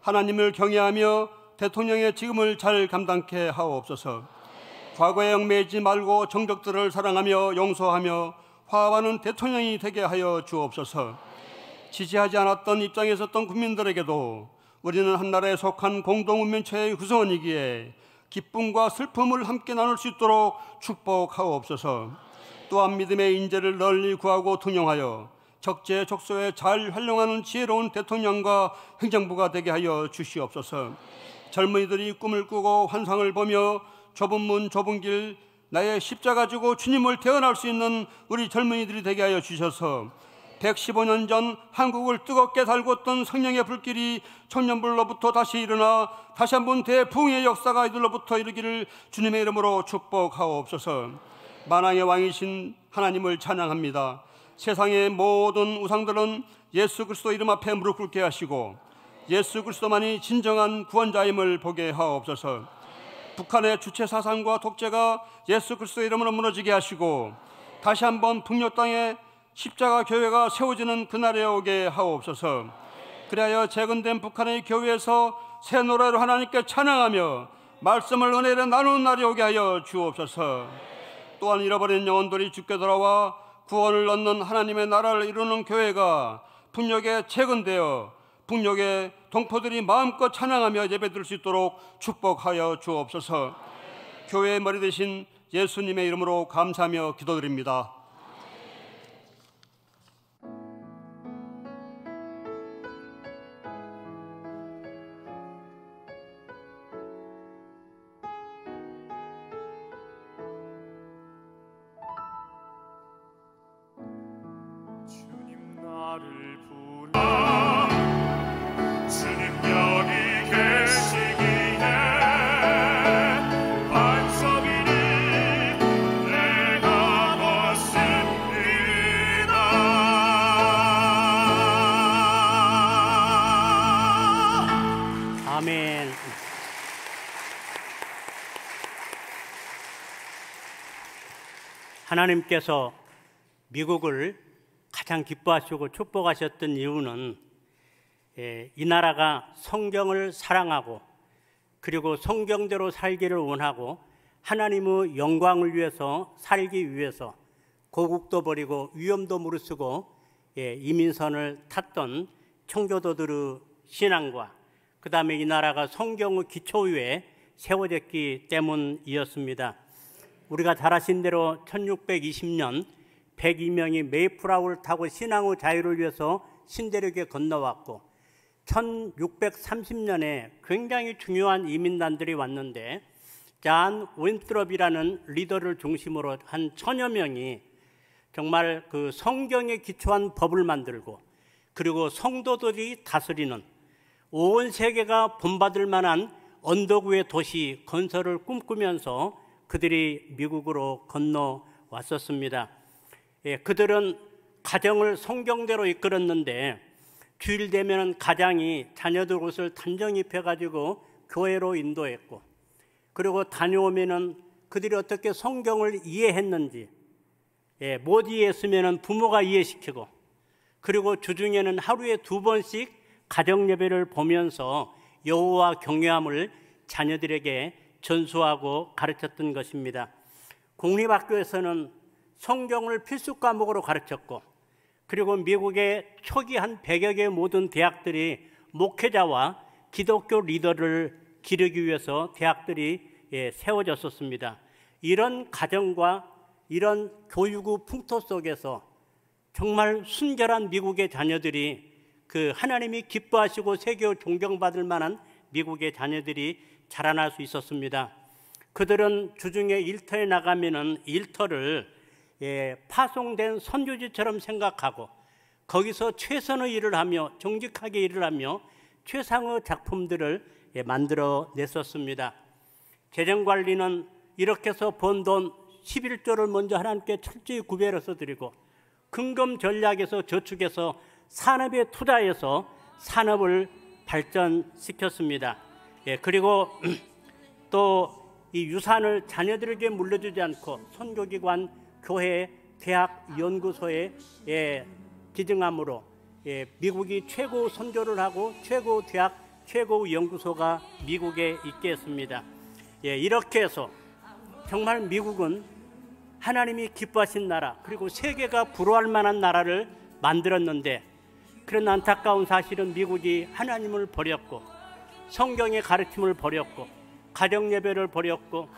하나님을 경외하며 대통령의 직임을 잘 감당케 하옵소서. 과거에 얽매이지 말고 정적들을 사랑하며 용서하며 화합하는 대통령이 되게 하여 주옵소서. 지지하지 않았던 입장에 섰던 국민들에게도 우리는 한 나라에 속한 공동운명체의 구성원이기에 기쁨과 슬픔을 함께 나눌 수 있도록 축복하옵소서. 또한 믿음의 인재를 널리 구하고 등용하여 적재적소에 잘 활용하는 지혜로운 대통령과 행정부가 되게 하여 주시옵소서. 젊은이들이 꿈을 꾸고 환상을 보며 좁은 문 좁은 길 나의 십자가 지고 주님을 태어날 수 있는 우리 젊은이들이 되게 하여 주셔서 115년 전 한국을 뜨겁게 달궜던 성령의 불길이 천년불로부터 다시 일어나 다시 한번 대부흥의 역사가 이들로부터 이르기를 주님의 이름으로 축복하옵소서. 만왕의 왕이신 하나님을 찬양합니다. 세상의 모든 우상들은 예수 그리스도 이름 앞에 무릎 꿇게 하시고 예수 그리스도만이 진정한 구원자임을 보게 하옵소서. 북한의 주체 사상과 독재가 예수 그리스도 이름으로 무너지게 하시고 다시 한번 북녘 땅에 십자가 교회가 세워지는 그날에 오게 하옵소서. 그리하여 재건된 북한의 교회에서 새 노래로 하나님께 찬양하며 말씀을 은혜로 나누는 날이 오게 하여 주옵소서. 또한 잃어버린 영혼들이 주께 돌아와 구원을 얻는 하나님의 나라를 이루는 교회가 북녘에 재건되어 북녘의 동포들이 마음껏 찬양하며 예배드릴 수 있도록 축복하여 주옵소서. 교회의 머리 되신 예수님의 이름으로 감사하며 기도드립니다. 하나님께서 미국을 가장 기뻐하시고 축복하셨던 이유는 이 나라가 성경을 사랑하고 그리고 성경대로 살기를 원하고 하나님의 영광을 위해서 살기 위해서 고국도 버리고 위험도 무릅쓰고 이민선을 탔던 청교도들의 신앙과 그 다음에 이 나라가 성경의 기초 위에 세워졌기 때문이었습니다. 우리가 잘 아신 대로 1620년 102명이 메이플라워를 타고 신앙의 자유를 위해서 신대륙에 건너왔고 1630년에 굉장히 중요한 이민단들이 왔는데 존 윈트롭이라는 리더를 중심으로 한 1000여 명이 정말 그 성경에 기초한 법을 만들고 그리고 성도들이 다스리는 온 세계가 본받을 만한 언덕 위의 도시 건설을 꿈꾸면서 그들이 미국으로 건너왔었습니다. 그들은 가정을 성경대로 이끌었는데 주일 되면 가장이 자녀들 옷을 단정 입혀가지고 교회로 인도했고 그리고 다녀오면 그들이 어떻게 성경을 이해했는지 못 이해했으면 부모가 이해시키고 그리고 주중에는 하루에 2번씩 가정 예배를 보면서 여호와 경외함을 자녀들에게 전수하고 가르쳤던 것입니다. 공립학교에서는 성경을 필수 과목으로 가르쳤고 그리고 미국의 초기 한 100여 개의 모든 대학들이 목회자와 기독교 리더를 기르기 위해서 대학들이 세워졌었습니다. 이런 가정과 이런 교육의 풍토 속에서 정말 순결한 미국의 자녀들이 그 하나님이 기뻐하시고 세계 존경받을 만한 미국의 자녀들이 자라날 수 있었습니다. 그들은 주중에 일터에 나가면은 일터를 파송된 선교지처럼 생각하고 거기서 최선의 일을 하며 정직하게 일을 하며 최상의 작품들을 만들어냈었습니다. 재정관리는 이렇게 해서 번 돈 11조를 먼저 하나님께 철저히 구별해서 드리고 금금 전략에서 저축해서 산업에 투자해서 산업을 발전시켰습니다. 그리고 또 이 유산을 자녀들에게 물려주지 않고 선교기관, 교회, 대학, 연구소에 기증함으로 미국이 최고 선교를 하고 최고 대학, 최고 연구소가 미국에 있게 했습니다. 이렇게 해서 정말 미국은 하나님이 기뻐하신 나라 그리고 세계가 부러워할 만한 나라를 만들었는데 그런 안타까운 사실은 미국이 하나님을 버렸고 성경의 가르침을 버렸고 가정예배를 버렸고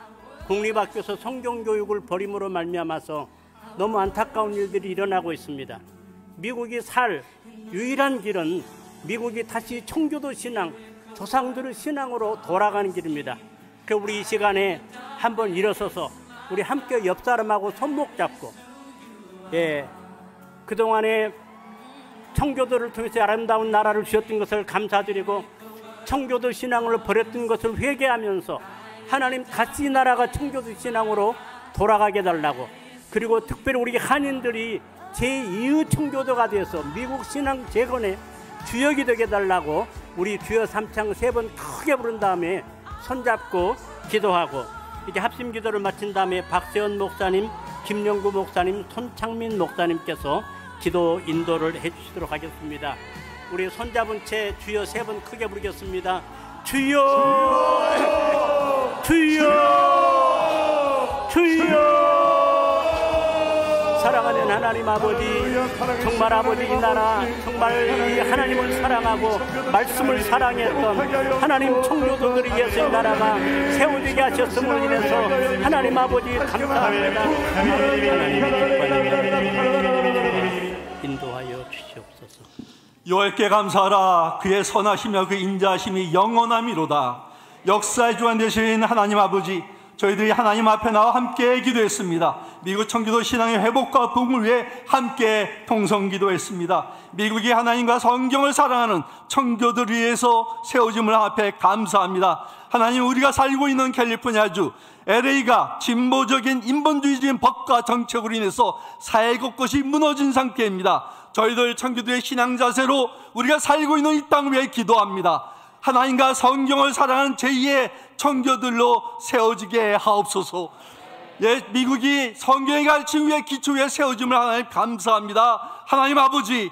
공립학교에서 성경교육을 버림으로 말미암아서 너무 안타까운 일들이 일어나고 있습니다. 미국이 살 유일한 길은 미국이 다시 청교도 신앙, 조상들의 신앙으로 돌아가는 길입니다. 그래서 우리 이 시간에 한번 일어서서 우리 함께 옆 사람하고 손목 잡고 그동안에 청교도를 통해서 아름다운 나라를 주셨던 것을 감사드리고 청교도 신앙을 버렸던 것을 회개하면서 하나님 다시 이 나라가 청교도 신앙으로 돌아가게 해달라고 그리고 특별히 우리 한인들이 제2의 청교도가 되어서 미국 신앙 재건의 주역이 되게 해달라고 우리 주여 삼창 3번 크게 부른 다음에 손잡고 기도하고 이제 합심 기도를 마친 다음에 박세원 목사님, 김영구 목사님, 손창민 목사님께서 기도 인도를 해주시도록 하겠습니다. 우리 손잡은 채 주여 3번 크게 부르겠습니다. 주여, 주여, 주여. 사랑하는 하나님 아버지, 정말 아버지 이 나라 정말 이 하나님을 사랑하고 말씀을 사랑했던 하나님 청교도들을 위해서 이 나라가 세워지게 하셨음을 인해서 하나님 아버지 감사합니다. 하나님 인도하여 주시옵소서. 여호와께 감사하라. 그의 선하시며 그 인자하심이 영원함이로다. 역사의 주관 되신 하나님 아버지, 저희들이 하나님 앞에 나와 함께 기도했습니다. 미국 청교도 신앙의 회복과 부흥을 위해 함께 통성 기도했습니다. 미국이 하나님과 성경을 사랑하는 청교도를 위해서 세워짐을 앞에 감사합니다. 하나님, 우리가 살고 있는 캘리포니아주 LA가 진보적인 인본주의적인 법과 정책으로 인해서 사회 곳곳이 무너진 상태입니다. 저희들 청교도의 신앙 자세로 우리가 살고 있는 이 땅 위에 기도합니다. 하나님과 성경을 사랑하는 제2의 청교들로 세워지게 하옵소서. 미국이 성경의 가르침 위에 기초 위에 세워짐을 하나님 감사합니다. 하나님 아버지,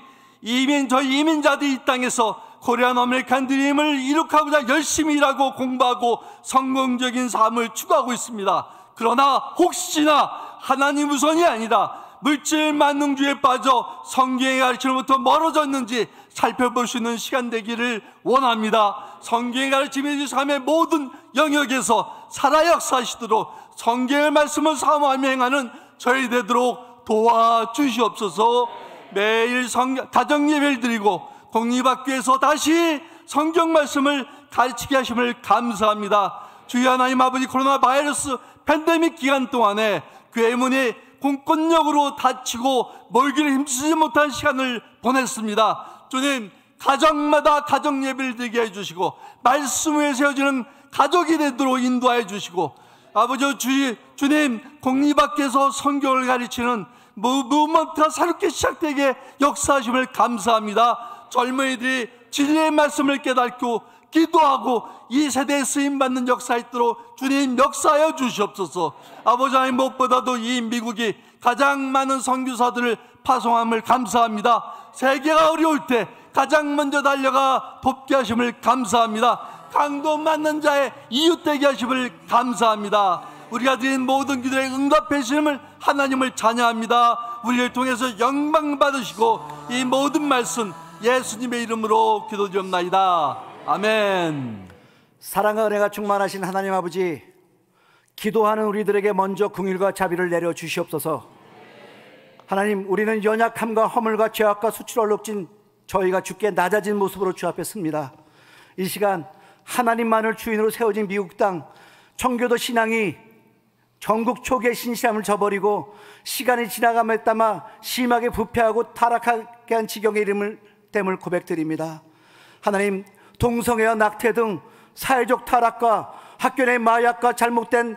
저희 이민자들이 이 땅에서 코리안 아메리칸 드림을 이룩하고자 열심히 일하고 공부하고 성공적인 삶을 추구하고 있습니다. 그러나 혹시나 하나님 우선이 아니라 물질 만능주의에 빠져 성경의 가르침으로부터 멀어졌는지 살펴볼 수 있는 시간 되기를 원합니다. 성경의 가르침이 삶의 모든 영역에서 살아 역사하시도록 성경의 말씀을 사모하며 행하는 저희 되도록 도와주시옵소서. 매일 가정 예배를 드리고 공립학교에서 다시 성경 말씀을 가르치게 하심을 감사합니다. 주여 하나님 아버지, 코로나 바이러스 팬데믹 기간 동안에 교회 문이 공권력으로 닫히고 멀기를 힘쓰지 못한 시간을 보냈습니다. 주님, 가정마다 가정 예배를 드리게 해주시고 말씀 위에 세워지는 가족이 되도록 인도해 주시고, 아버지 주님, 공립학교에서 성경을 가르치는 무브먼트가 새롭게 시작되게 역사하심을 감사합니다. 젊은이들이 진리의 말씀을 깨닫고 기도하고 이 세대에 쓰임받는 역사 있도록 주님 역사하여 주시옵소서. 아버지 하나님, 무엇보다도 이 미국이 가장 많은 선교사들을 파송함을 감사합니다. 세계가 어려울 때 가장 먼저 달려가 돕게 하심을 감사합니다. 강도 맞는 자의 이웃되게 하심을 감사합니다. 우리가 드린 모든 기도에 응답해 주심을 하나님을 찬양합니다. 우리를 통해서 영광 받으시고 이 모든 말씀 예수님의 이름으로 기도드립나이다. 아멘. 사랑과 은혜가 충만하신 하나님 아버지, 기도하는 우리들에게 먼저 긍휼과 자비를 내려 주시옵소서. 하나님, 우리는 연약함과 허물과 죄악과 수치로 얼룩진 저희가 주께 낮아진 모습으로 주 앞에 섭니다. 이 시간 하나님만을 주인으로 세워진 미국 땅 청교도 신앙이 전국 초기의 신실함을 저버리고 시간이 지나감에 따라 심하게 부패하고 타락하게 한 지경의 됨을 고백드립니다. 하나님, 동성애와 낙태 등 사회적 타락과 학교 내 마약과 잘못된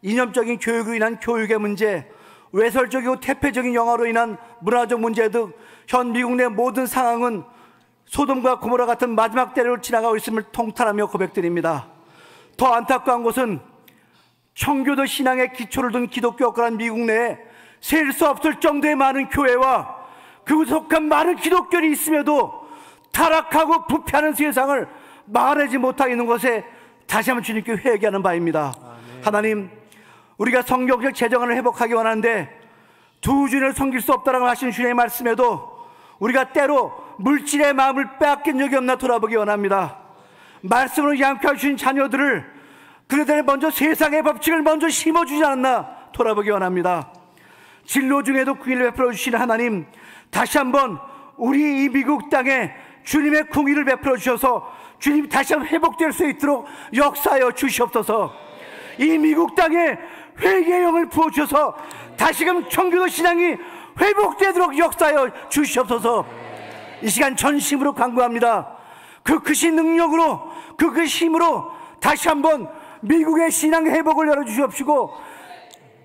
이념적인 교육으로 인한 교육의 문제, 외설적이고 태폐적인 영화로 인한 문화적 문제 등 현 미국 내 모든 상황은 소돔과 고모라 같은 마지막 때를 지나가고 있음을 통탄하며 고백드립니다. 더 안타까운 것은 청교도 신앙의 기초를 둔 기독교 국가란 미국 내에 셀 수 없을 정도의 많은 교회와 그 속한 많은 기독교인이 있음에도 타락하고 부패하는 세상을 막아내지 못하고 있는 것에 다시 한번 주님께 회개하는 바입니다. 하나님, 우리가 성경적 재정을 회복하기 원하는데 두 주인을 섬길 수 없다라고 하신 주님의 말씀에도 우리가 때로 물질의 마음을 빼앗긴 적이 없나 돌아보기 원합니다. 말씀으로 양육해 주신 자녀들을 그들에게 먼저 세상의 법칙을 먼저 심어주지 않았나 돌아보기 원합니다. 진로 중에도 긍휼을 베풀어 주시는 하나님, 다시 한번 우리 이 미국 땅에 주님의 긍휼을 베풀어 주셔서 주님 다시 한번 회복될 수 있도록 역사하여 주시옵소서. 이 미국 땅에 회개의 영을 부어주셔서 다시금 청교도 신앙이 회복되도록 역사하여 주시옵소서. 이 시간 전심으로 간구합니다. 그 크신 능력으로, 그 힘으로 다시 한번 미국의 신앙 회복을 열어주시옵시고,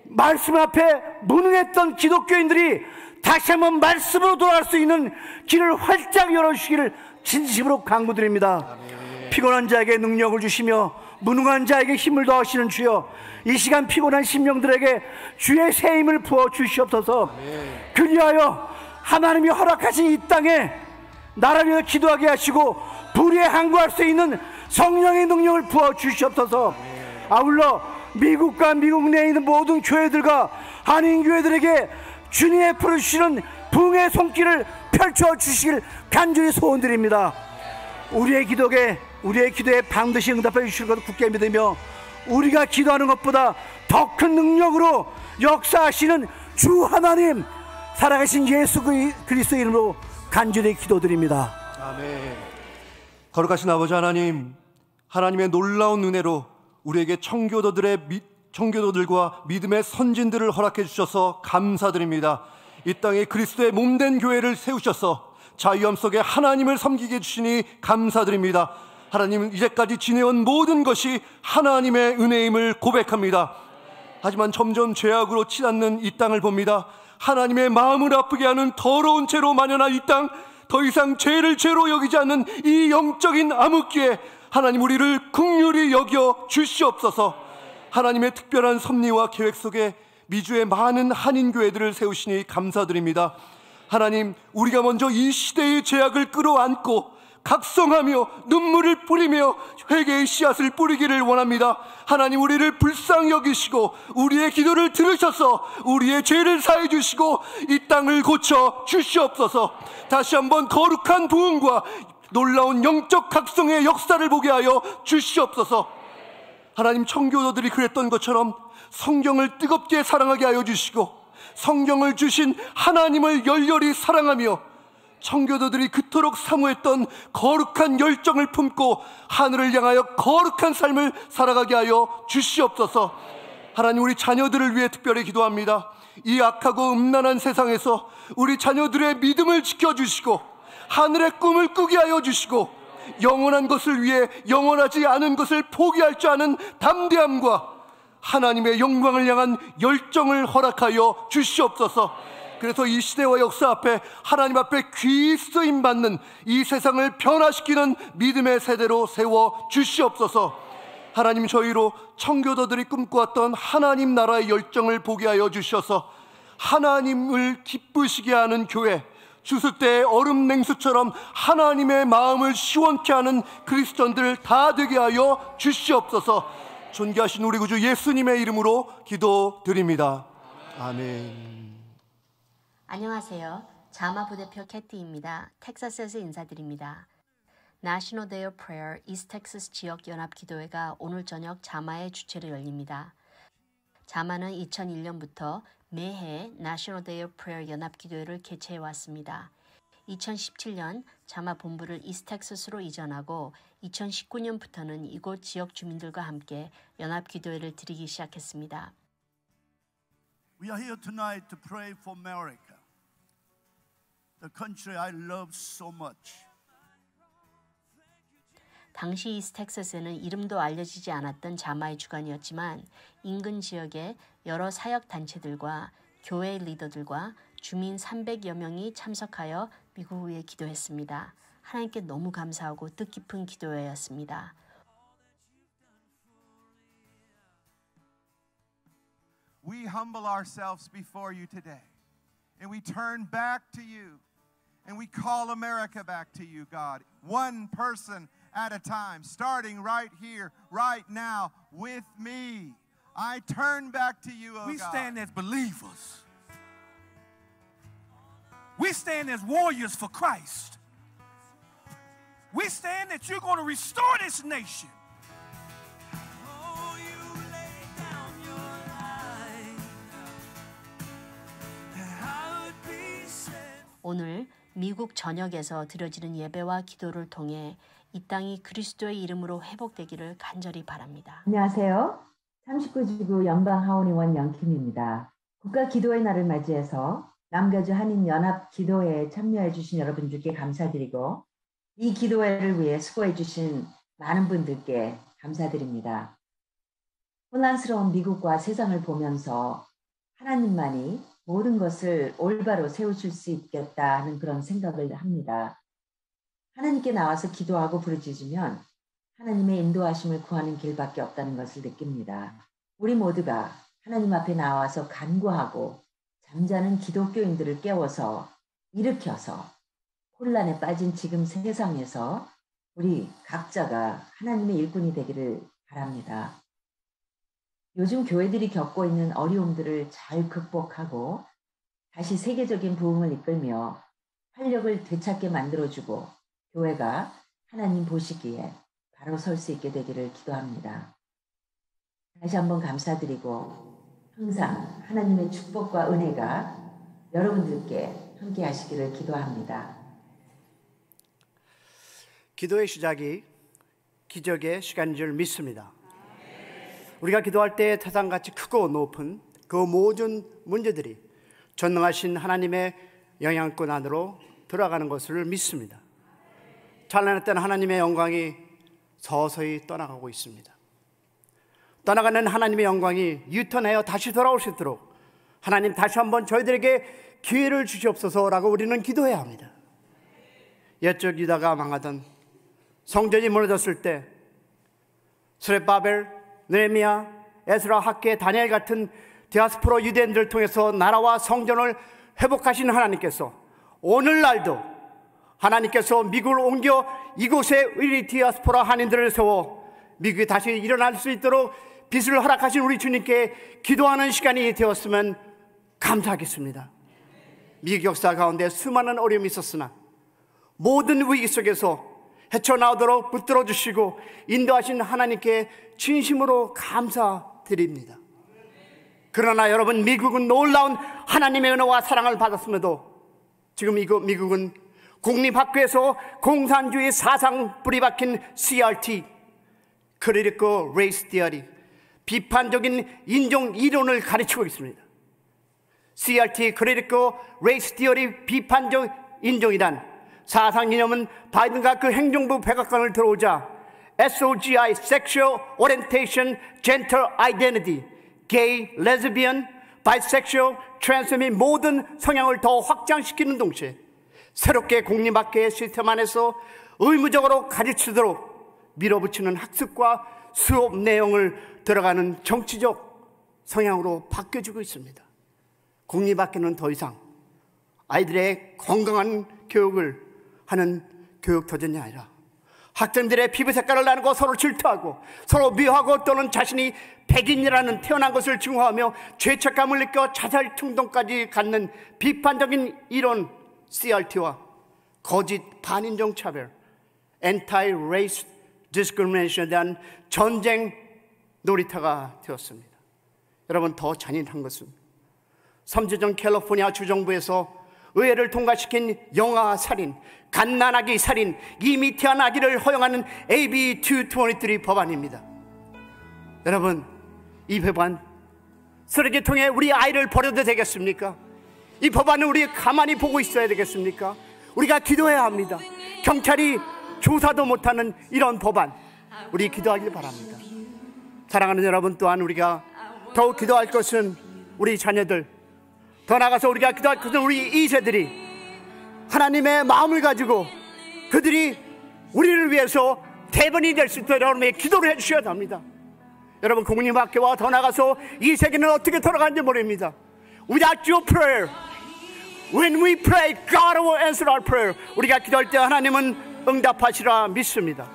말씀 앞에 무능했던 기독교인들이 다시 한번 말씀으로 돌아갈 수 있는 길을 활짝 열어주시기를 진심으로 간구드립니다. 피곤한 자에게 능력을 주시며 무능한 자에게 힘을 더하시는 주여, 이 시간 피곤한 심령들에게 주의 새 힘을 부어 주시옵소서. 그리하여 하나님이 허락하신 이 땅에 나라를 위해 기도하게 하시고 불의에 항구할 수 있는 성령의 능력을 부어 주시옵소서. 아울러 미국과 미국 내에 있는 모든 교회들과 한인교회들에게 주님의 풀어주시는 부흥의 손길을 펼쳐 주시길 간절히 소원드립니다. 우리의 기도에 반드시 응답해 주실 것을 굳게 믿으며 우리가 기도하는 것보다 더 큰 능력으로 역사하시는 주 하나님, 살아계신 예수 그리스도의 이름으로 간절히 기도드립니다. 아멘. 거룩하신 아버지 하나님, 하나님의 놀라운 은혜로 우리에게 청교도들과 믿음의 선진들을 허락해 주셔서 감사드립니다. 이 땅에 그리스도의 몸된 교회를 세우셔서 자유함 속에 하나님을 섬기게 해주시니 감사드립니다. 하나님은 이제까지 지내온 모든 것이 하나님의 은혜임을 고백합니다. 하지만 점점 죄악으로 치닫는 이 땅을 봅니다. 하나님의 마음을 아프게 하는 더러운 죄로 만연한 이 땅, 더 이상 죄를 죄로 여기지 않는 이 영적인 암흑기에 하나님 우리를 긍휼히 여겨 주시옵소서. 하나님의 특별한 섭리와 계획 속에 미주의 많은 한인교회들을 세우시니 감사드립니다. 하나님, 우리가 먼저 이 시대의 죄악을 끌어안고 각성하며 눈물을 뿌리며 회개의 씨앗을 뿌리기를 원합니다. 하나님, 우리를 불쌍히 여기시고 우리의 기도를 들으셔서 우리의 죄를 사해 주시고 이 땅을 고쳐 주시옵소서. 다시 한번 거룩한 부흥과 놀라운 영적 각성의 역사를 보게 하여 주시옵소서. 하나님, 청교도들이 그랬던 것처럼 성경을 뜨겁게 사랑하게 하여 주시고 성경을 주신 하나님을 열렬히 사랑하며 청교도들이 그토록 사모했던 거룩한 열정을 품고 하늘을 향하여 거룩한 삶을 살아가게 하여 주시옵소서. 하나님, 우리 자녀들을 위해 특별히 기도합니다. 이 악하고 음란한 세상에서 우리 자녀들의 믿음을 지켜주시고 하늘의 꿈을 꾸게 하여 주시고 영원한 것을 위해 영원하지 않은 것을 포기할 줄 아는 담대함과 하나님의 영광을 향한 열정을 허락하여 주시옵소서. 그래서 이 시대와 역사 앞에 하나님 앞에 귀히 쓰임받는 이 세상을 변화시키는 믿음의 세대로 세워 주시옵소서. 하나님, 저희로 청교도들이 꿈꿔왔던 하나님 나라의 열정을 보게 하여 주셔서 하나님을 기쁘시게 하는 교회, 주스 때의 얼음 냉수처럼 하나님의 마음을 시원케 하는 그리스도인들 다 되게 하여 주시옵소서. 존귀하신 우리 구주 예수님의 이름으로 기도드립니다. 아멘. 안녕하세요. 자마 부대표 캐티입니다. 텍사스에서 인사드립니다. National Day of Prayer 이스트 텍사스 지역 연합 기도회가 오늘 저녁 자마의 주최로 열립니다. 자마는 2001년부터 매해 National Day of Prayer 연합 기도회를 개최해 왔습니다. 2017년 자마 본부를 이스트 텍사스로 이전하고 2019년부터는 이곳 지역 주민들과 함께 연합 기도회를 드리기 시작했습니다. We are here tonight to pray for America, the country I love so much. 당시 이스트 텍사스에는 이름도 알려지지 않았던 자마의 주관이었지만 인근 지역의 여러 사역 단체들과 교회 리더들과 주민 300여 명이 참석하여 미국 위에 기도했습니다. 하나님께 너무 감사하고 뜻깊은 기도회였습니다. We humble ourselves before you today, and we turn back to you, and we call America back to you, God, one person at a time, starting right here, right now, with me. I turn back to you, oh God. We stand as believers. We stand as warriors for Christ. We stand that you're going to restore this nation. 오늘 미국 전역에서 드려지는 예배와 기도를 통해 이 땅이 그리스도의 이름으로 회복되기를 간절히 바랍니다. 안녕하세요. 39지구 연방하원의원 영킴입니다. 국가기도의 날을 맞이해서 남가주 한인연합 기도회에 참여해 주신 여러분들께 감사드리고 이 기도회를 위해 수고해 주신 많은 분들께 감사드립니다. 혼란스러운 미국과 세상을 보면서 하나님만이 모든 것을 올바로 세우실 수 있겠다 하는 그런 생각을 합니다. 하나님께 나와서 기도하고 부르짖으면 하나님의 인도하심을 구하는 길밖에 없다는 것을 느낍니다. 우리 모두가 하나님 앞에 나와서 간구하고 잠자는 기독교인들을 깨워서 일으켜서 혼란에 빠진 지금 세상에서 우리 각자가 하나님의 일꾼이 되기를 바랍니다. 요즘 교회들이 겪고 있는 어려움들을 잘 극복하고 다시 세계적인 부흥을 이끌며 활력을 되찾게 만들어주고 교회가 하나님 보시기에 바로 설 수 있게 되기를 기도합니다. 다시 한번 감사드리고 항상 하나님의 축복과 은혜가 여러분들께 함께 하시기를 기도합니다. 기도의 시작이 기적의 시간인 줄 믿습니다. 우리가 기도할 때 태산같이 크고 높은 그 모든 문제들이 전능하신 하나님의 영향권 안으로 들어가는 것을 믿습니다. 찬란했던 하나님의 영광이 서서히 떠나가고 있습니다. 떠나가는 하나님의 영광이 유턴하여 다시 돌아올 수 있도록 하나님 다시 한번 저희들에게 기회를 주시옵소서라고 우리는 기도해야 합니다. 옛적 유다가 망하던 성전이 무너졌을 때 스룹바벨, 느헤미야, 에스라, 학계, 다니엘 같은 디아스포라 유대인들을 통해서 나라와 성전을 회복하신 하나님께서 오늘날도 하나님께서 미국을 옮겨 이곳에 우리 디아스포라 한인들을 세워 미국이 다시 일어날 수 있도록 빛을 허락하신 우리 주님께 기도하는 시간이 되었으면 감사하겠습니다. 미국 역사 가운데 수많은 어려움이 있었으나 모든 위기 속에서 헤쳐나오도록 붙들어 주시고 인도하신 하나님께 진심으로 감사드립니다. 그러나 여러분, 미국은 놀라운 하나님의 은혜와 사랑을 받았음에도 지금 미국은 국립학교에서 공산주의 사상 뿌리 박힌 CRT, Critical Race Theory, 비판적인 인종 이론을 가르치고 있습니다. CRT, Critical Race Theory, 비판적 인종이란 사상 이념은 바이든과 그 행정부 백악관을 들어오자 SOGI, Sexual Orientation, Gender Identity, Gay, Lesbian, Bisexual, Trans 및 모든 성향을 더 확장시키는 동시에 새롭게 공립학교의 시스템 안에서 의무적으로 가르치도록 밀어붙이는 학습과 수업 내용을 들어가는 정치적 성향으로 바뀌어지고 있습니다. 공립학교는 더 이상 아이들의 건강한 교육을 하는 교육 도전이 아니라 학생들의 피부 색깔을 나누고 서로 질투하고 서로 미워하고 또는 자신이 백인이라는 태어난 것을 증오하며 죄책감을 느껴 자살 충동까지 갖는 비판적인 이론 CRT와 거짓 반인종 차별, Anti-Race Discrimination에 대한 전쟁 놀이터가 되었습니다. 여러분, 더 잔인한 것은 섬지전 캘리포니아 주정부에서 의회를 통과시킨 영아 살인, 갓난아기 살인, 이미 태어난 아기를 허용하는 AB 223 법안입니다. 여러분, 이 법안 쓰레기통에 우리 아이를 버려도 되겠습니까? 이 법안을 우리 가만히 보고 있어야 되겠습니까? 우리가 기도해야 합니다. 경찰이 조사도 못하는 이런 법안, 우리 기도하길 바랍니다. 사랑하는 여러분, 또한 우리가 더욱 기도할 것은 우리 자녀들, 더 나아가서 우리가 기도할 것은 우리 2세들이 하나님의 마음을 가지고 그들이 우리를 위해서 대변이 될 수 있도록 여러분의 기도를 해주셔야 합니다. 여러분, 공립학교와 더 나아가서 이 세계는 어떻게 돌아가는지 모릅니다. Without your prayer, when we pray, God will answer our prayer. 우리가 기도할 때 하나님은 응답하시라 믿습니다.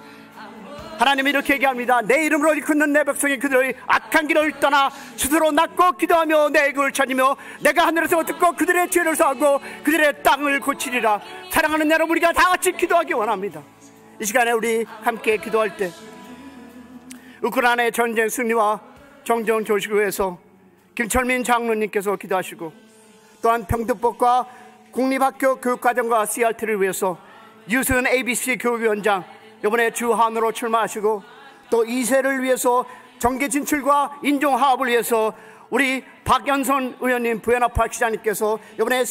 하나님이 이렇게 얘기합니다. 내 이름으로 일컫는 내 백성이 그들의 악한 길을 떠나 스스로 낫고 기도하며 내 얼굴을 찾으며 내가 하늘에서 듣고 그들의 죄를 사하고 그들의 땅을 고치리라. 사랑하는 여러분, 우리가 다 같이 기도하기 원합니다. 이 시간에 우리 함께 기도할 때 우크라이나의 전쟁 승리와 정전 조식을 위해서 김철민 장로님께서 기도하시고, 또한 평등법과 공립학교 교육과정과 CRT를 위해서 유승은 ABC 교육위원장 이번에 주한으로 출마하시고, 또 2세를 위해서 정계 진출과 인종화합을 위해서 우리 박연선 의원님, 부연합파 기자님께서 이번에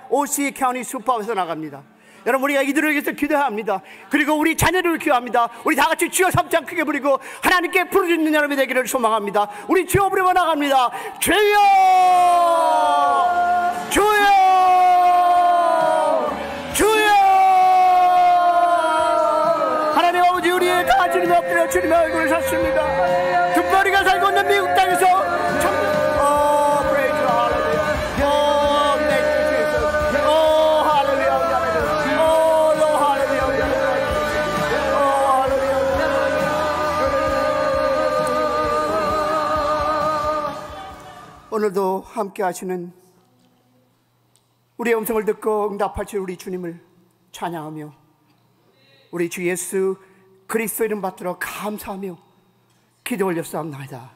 OC 카운티 슈퍼에서 나갑니다. 여러분, 우리가 이들을 위해서 기도해야 합니다. 그리고 우리 자녀들을 기도합니다. 우리 다 같이 주여 삼창 크게 부리고 하나님께 부르짖는 여러분이 되기를 소망합니다. 우리 주여 부르며 나갑니다. 주여, 주여, 주여. 하나님 아버지, 우리의 다 주님 엎드려 주님의 얼굴을 찾습니다. 금거리가 살고 있는 미국 땅에서 오늘도 함께 하시는 우리의 음성을 듣고 응답하실 우리 주님을 찬양하며 우리 주 예수 그리스도 이름 받들어 감사하며 기도 올렸사옵나이다.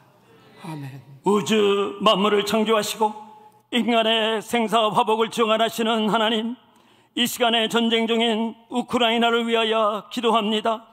아멘. 우주 만물을 창조하시고 인간의 생사 화복을 주관하시는 하나님, 이 시간에 전쟁 중인 우크라이나를 위하여 기도합니다.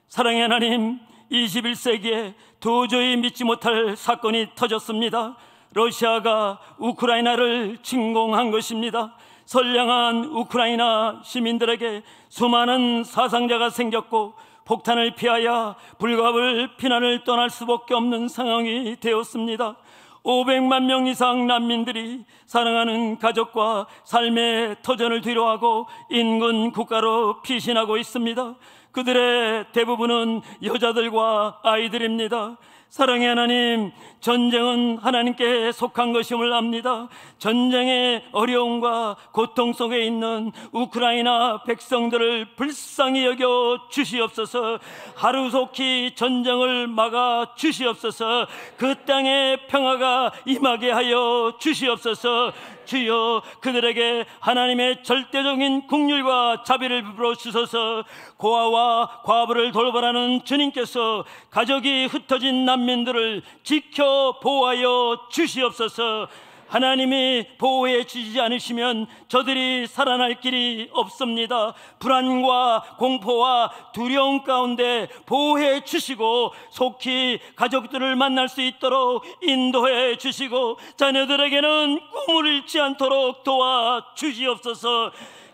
사랑의 하나님, 21세기에 도저히 믿지 못할 사건이 터졌습니다. 러시아가 우크라이나를 침공한 것입니다. 선량한 우크라이나 시민들에게 수많은 사상자가 생겼고 폭탄을 피하여 불가불 피난을 떠날 수밖에 없는 상황이 되었습니다. 500만 명 이상 난민들이 사랑하는 가족과 삶의 터전을 뒤로하고 인근 국가로 피신하고 있습니다. 그들의 대부분은 여자들과 아이들입니다. 사랑의 하나님, 전쟁은 하나님께 속한 것임을 압니다. 전쟁의 어려움과 고통 속에 있는 우크라이나 백성들을 불쌍히 여겨 주시옵소서. 하루속히 전쟁을 막아 주시옵소서. 그 땅에 평화가 임하게 하여 주시옵소서. 주여, 그들에게 하나님의 절대적인 긍휼과 자비를 베풀어 주소서. 고아와 과부를 돌보라는 주님께서 가족이 흩어진 난민들을 지켜 보호하여 주시옵소서. 하나님이 보호해 주시지 않으시면 저들이 살아날 길이 없습니다. 불안과 공포와 두려움 가운데 보호해 주시고 속히 가족들을 만날 수 있도록 인도해 주시고 자녀들에게는 꿈을 잃지 않도록 도와 주시옵소서.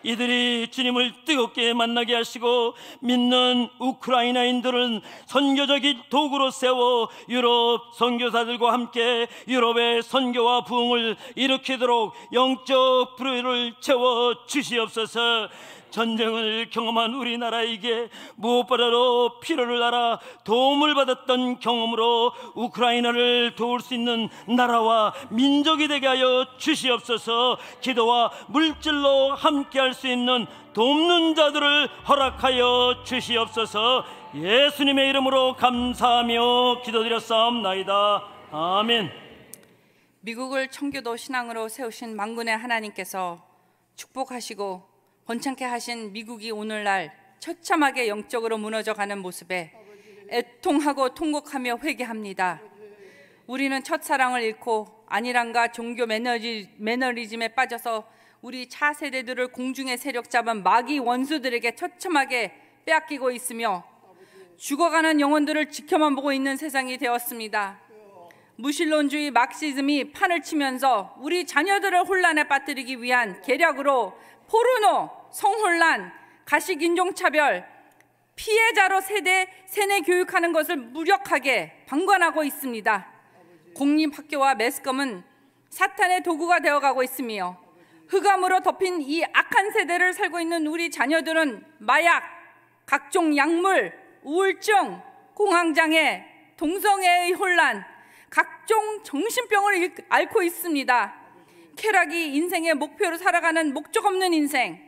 이들이 주님을 뜨겁게 만나게 하시고 믿는 우크라이나인들은 선교적인 도구로 세워 유럽 선교사들과 함께 유럽의 선교와 부흥을 일으키도록 영적 불의를 채워 주시옵소서. 전쟁을 경험한 우리나라에게 무엇보다도 필요를 알아 도움을 받았던 경험으로 우크라이나를 도울 수 있는 나라와 민족이 되게 하여 주시옵소서. 기도와 물질로 함께 할 수 있는 돕는 자들을 허락하여 주시옵소서. 예수님의 이름으로 감사하며 기도드렸사옵나이다. 아멘. 미국을 청교도 신앙으로 세우신 만군의 하나님께서 축복하시고 번창케 하신 미국이 오늘날 처참하게 영적으로 무너져가는 모습에 애통하고 통곡하며 회개합니다. 우리는 첫사랑을 잃고 안일함과 종교 매너리즘에 빠져서 우리 차세대들을 공중의 세력 잡은 마귀 원수들에게 처참하게 빼앗기고 있으며 죽어가는 영혼들을 지켜만 보고 있는 세상이 되었습니다. 무신론주의 마크시즘이 판을 치면서 우리 자녀들을 혼란에 빠뜨리기 위한 계략으로 포르노, 성혼란, 가식인종차별, 피해자로 세뇌 교육하는 것을 무력하게 방관하고 있습니다. 공립학교와 매스컴은 사탄의 도구가 되어가고 있으며 흑암으로 덮인 이 악한 세대를 살고 있는 우리 자녀들은 마약, 각종 약물, 우울증, 공황장애, 동성애의 혼란, 각종 정신병을 앓고 있습니다. 쾌락이 인생의 목표로 살아가는 목적 없는 인생,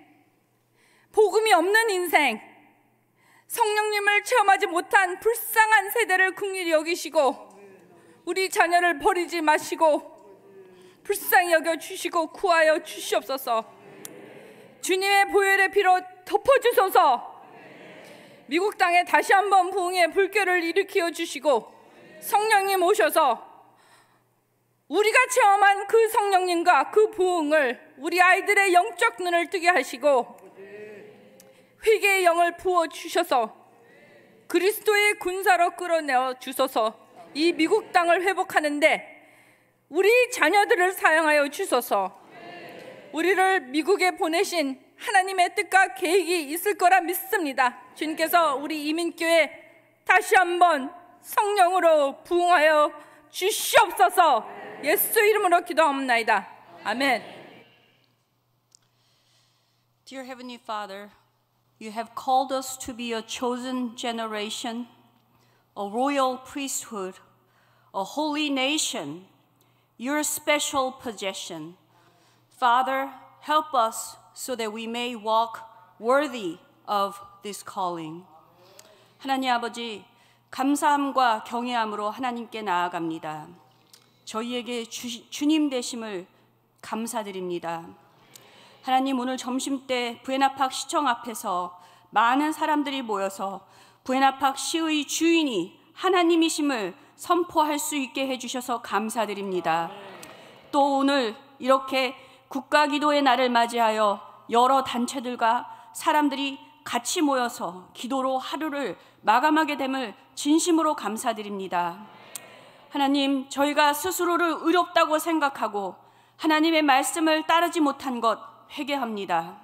복음이 없는 인생, 성령님을 체험하지 못한 불쌍한 세대를 긍휼히 여기시고 우리 자녀를 버리지 마시고 불쌍히 여겨주시고 구하여 주시옵소서. 주님의 보혈의 피로 덮어주소서. 미국 땅에 다시 한번 부흥의 불결을 일으켜 주시고 성령님 오셔서 우리가 체험한 그 성령님과 그 부흥을 우리 아이들의 영적 눈을 뜨게 하시고 회개의 영을 부어주셔서 그리스도의 군사로 끌어내어 주소서. 이 미국 땅을 회복하는데 우리 자녀들을 사용하여 주소서. 우리를 미국에 보내신 하나님의 뜻과 계획이 있을 거라 믿습니다. 주님께서 우리 이민교회 다시 한번 성령으로 부흥하여 주시옵소서. 예수 이름으로 기도하옵나이다. 아멘. Dear Heavenly Father, you have called us to be a chosen generation, a royal priesthood, a holy nation, your special possession. Father, help us so that we may walk worthy of this calling. 하나님 아버지, 감사함과 경외함으로 하나님께 나아갑니다. 저희에게 주님 되심을 감사드립니다. 하나님, 오늘 점심때 부에나팍 시청 앞에서 많은 사람들이 모여서 부에나팍 시의 주인이 하나님이심을 선포할 수 있게 해주셔서 감사드립니다. 또 오늘 이렇게 국가기도의 날을 맞이하여 여러 단체들과 사람들이 같이 모여서 기도로 하루를 마감하게 됨을 진심으로 감사드립니다. 하나님, 저희가 스스로를 의롭다고 생각하고 하나님의 말씀을 따르지 못한 것 회개합니다.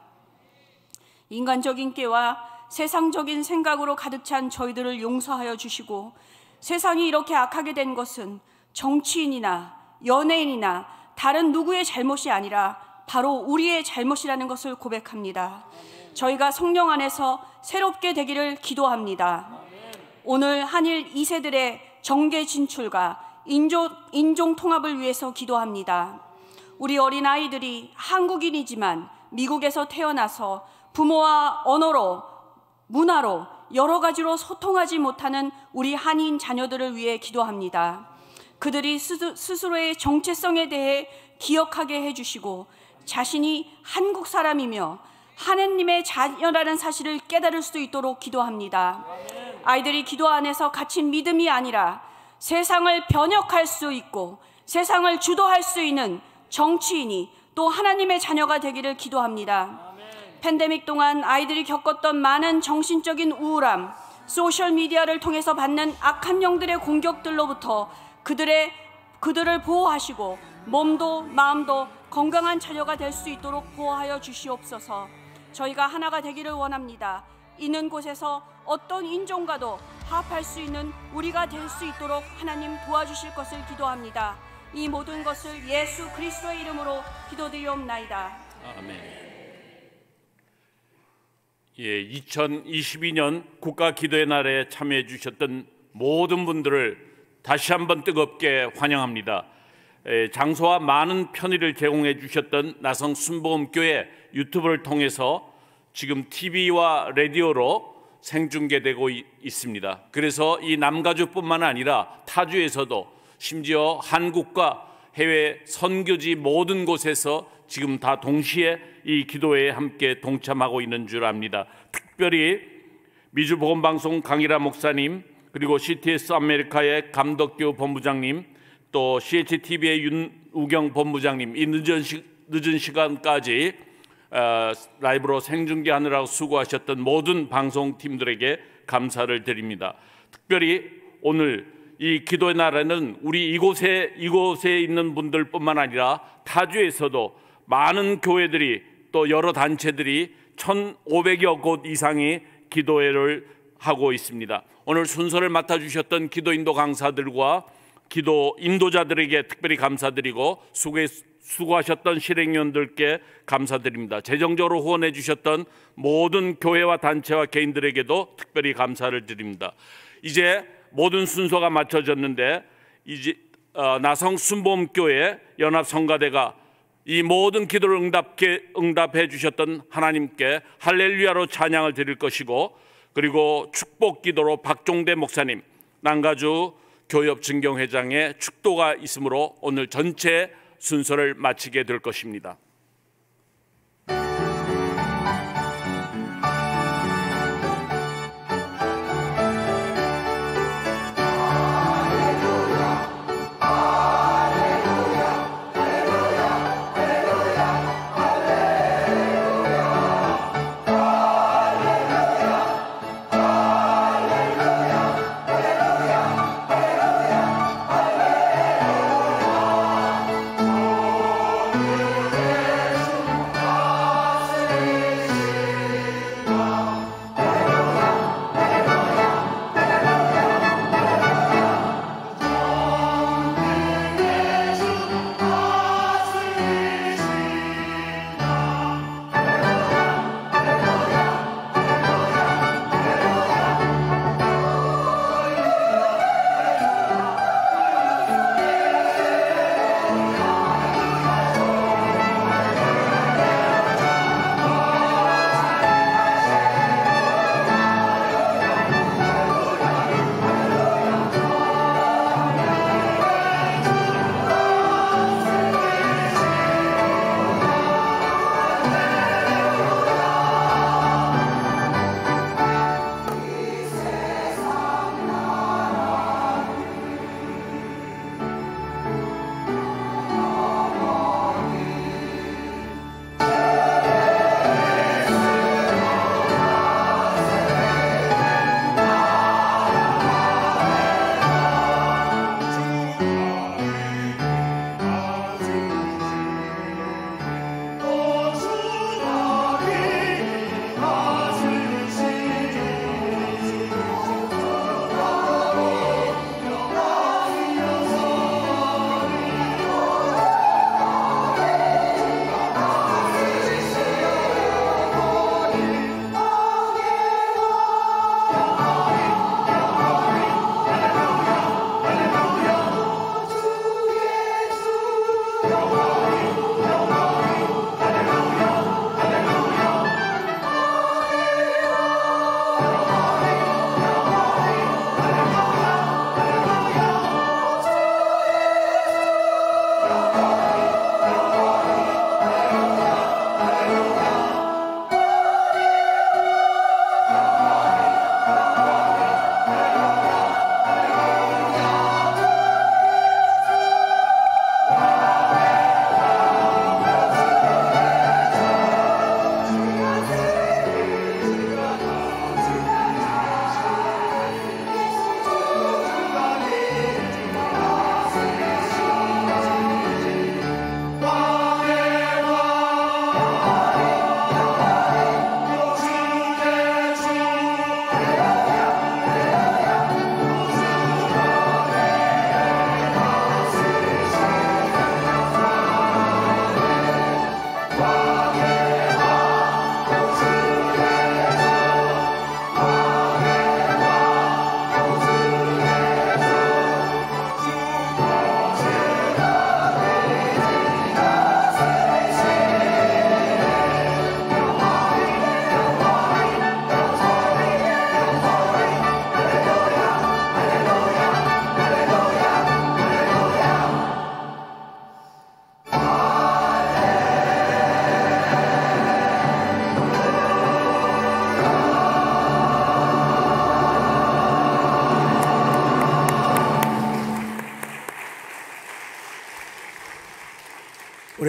인간적인 깨와 세상적인 생각으로 가득 찬 저희들을 용서하여 주시고 세상이 이렇게 악하게 된 것은 정치인이나 연예인이나 다른 누구의 잘못이 아니라 바로 우리의 잘못이라는 것을 고백합니다. 저희가 성령 안에서 새롭게 되기를 기도합니다. 오늘 한일 2세들의 정계 진출과 인종 통합을 위해서 기도합니다. 우리 어린아이들이 한국인이지만 미국에서 태어나서 부모와 언어로, 문화로 여러 가지로 소통하지 못하는 우리 한인 자녀들을 위해 기도합니다. 그들이 스스로의 정체성에 대해 기억하게 해주시고 자신이 한국 사람이며 하느님의 자녀라는 사실을 깨달을 수 있도록 기도합니다. 아이들이 기도 안에서 갇힌 믿음이 아니라 세상을 변혁할 수 있고 세상을 주도할 수 있는 정치인이 또 하나님의 자녀가 되기를 기도합니다. 팬데믹 동안 아이들이 겪었던 많은 정신적인 우울함, 소셜미디어를 통해서 받는 악한 영들의 공격들로부터 그들을 보호하시고 몸도 마음도 건강한 자녀가 될 수 있도록 보호하여 주시옵소서. 저희가 하나가 되기를 원합니다. 있는 곳에서 어떤 인종과도 합할 수 있는 우리가 될 수 있도록 하나님 도와주실 것을 기도합니다. 이 모든 것을 예수 그리스도의 이름으로 기도드리옵나이다. 아멘. 예, 2022년 국가 기도의 날에 참여해 주셨던 모든 분들을 다시 한번 뜨겁게 환영합니다. 장소와 많은 편의를 제공해 주셨던 나성 순복음교회 유튜브를 통해서 지금 TV와 라디오로 생중계되고 있습니다. 그래서 이 남가주뿐만 아니라 타주에서도 심지어 한국과 해외 선교지 모든 곳에서 지금 다 동시에 이 기도회에 함께 동참하고 있는 줄 압니다. 특별히 미주복음방송 강일아 목사님, 그리고 CTS 아메리카의 감덕교 본부장님, 또 CHTV의 윤우경 본부장님, 이 늦은 시간까지 라이브로 생중계하느라고 수고하셨던 모든 방송팀들에게 감사를 드립니다. 특별히 오늘 이 기도의 날에는 우리 이곳에 있는 분들뿐만 아니라 타주에서도 많은 교회들이 또 여러 단체들이 1,500여 곳 이상의 기도회를 하고 있습니다. 오늘 순서를 맡아주셨던 기도 인도 강사들과 기도 인도자들에게 특별히 감사드리고 수고하셨던 실행위원들께 감사드립니다. 재정적으로 후원해 주셨던 모든 교회와 단체와 개인들에게도 특별히 감사를 드립니다. 이제 모든 순서가 마쳐졌는데 이제 나성 순복음교회 연합성가대가 이 모든 기도를 응답해 주셨던 하나님께 할렐루야로 찬양을 드릴 것이고, 그리고 축복 기도로 박종대 목사님, 남가주 교협증경회장의 축도가 있으므로 오늘 전체 순서를 마치게 될 것입니다. 할렐루야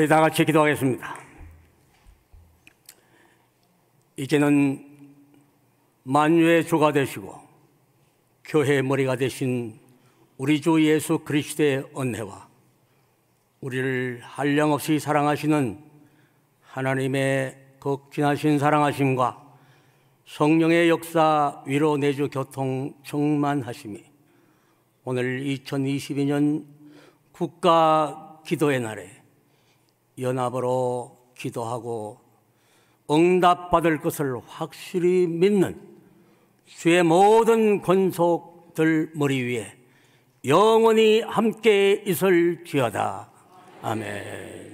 우리 다 같이 기도하겠습니다. 이제는 만유의 주가 되시고 교회의 머리가 되신 우리 주 예수 그리스도의 은혜와 우리를 한량없이 사랑하시는 하나님의 극진하신 사랑하심과 성령의 역사 위로 내주 교통 충만하심이 오늘 2022년 국가 기도의 날에 연합으로 기도하고 응답받을 것을 확실히 믿는 주의 모든 권속들 머리 위에 영원히 함께 있을지어다. 아멘.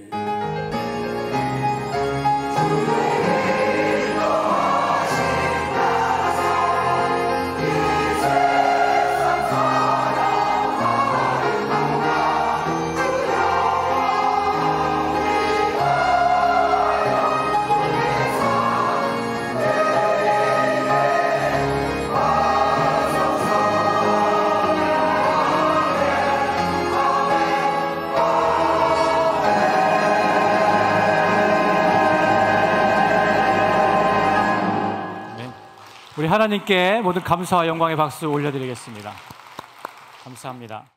우리 하나님께 모든 감사와 영광의 박수 올려드리겠습니다. 감사합니다.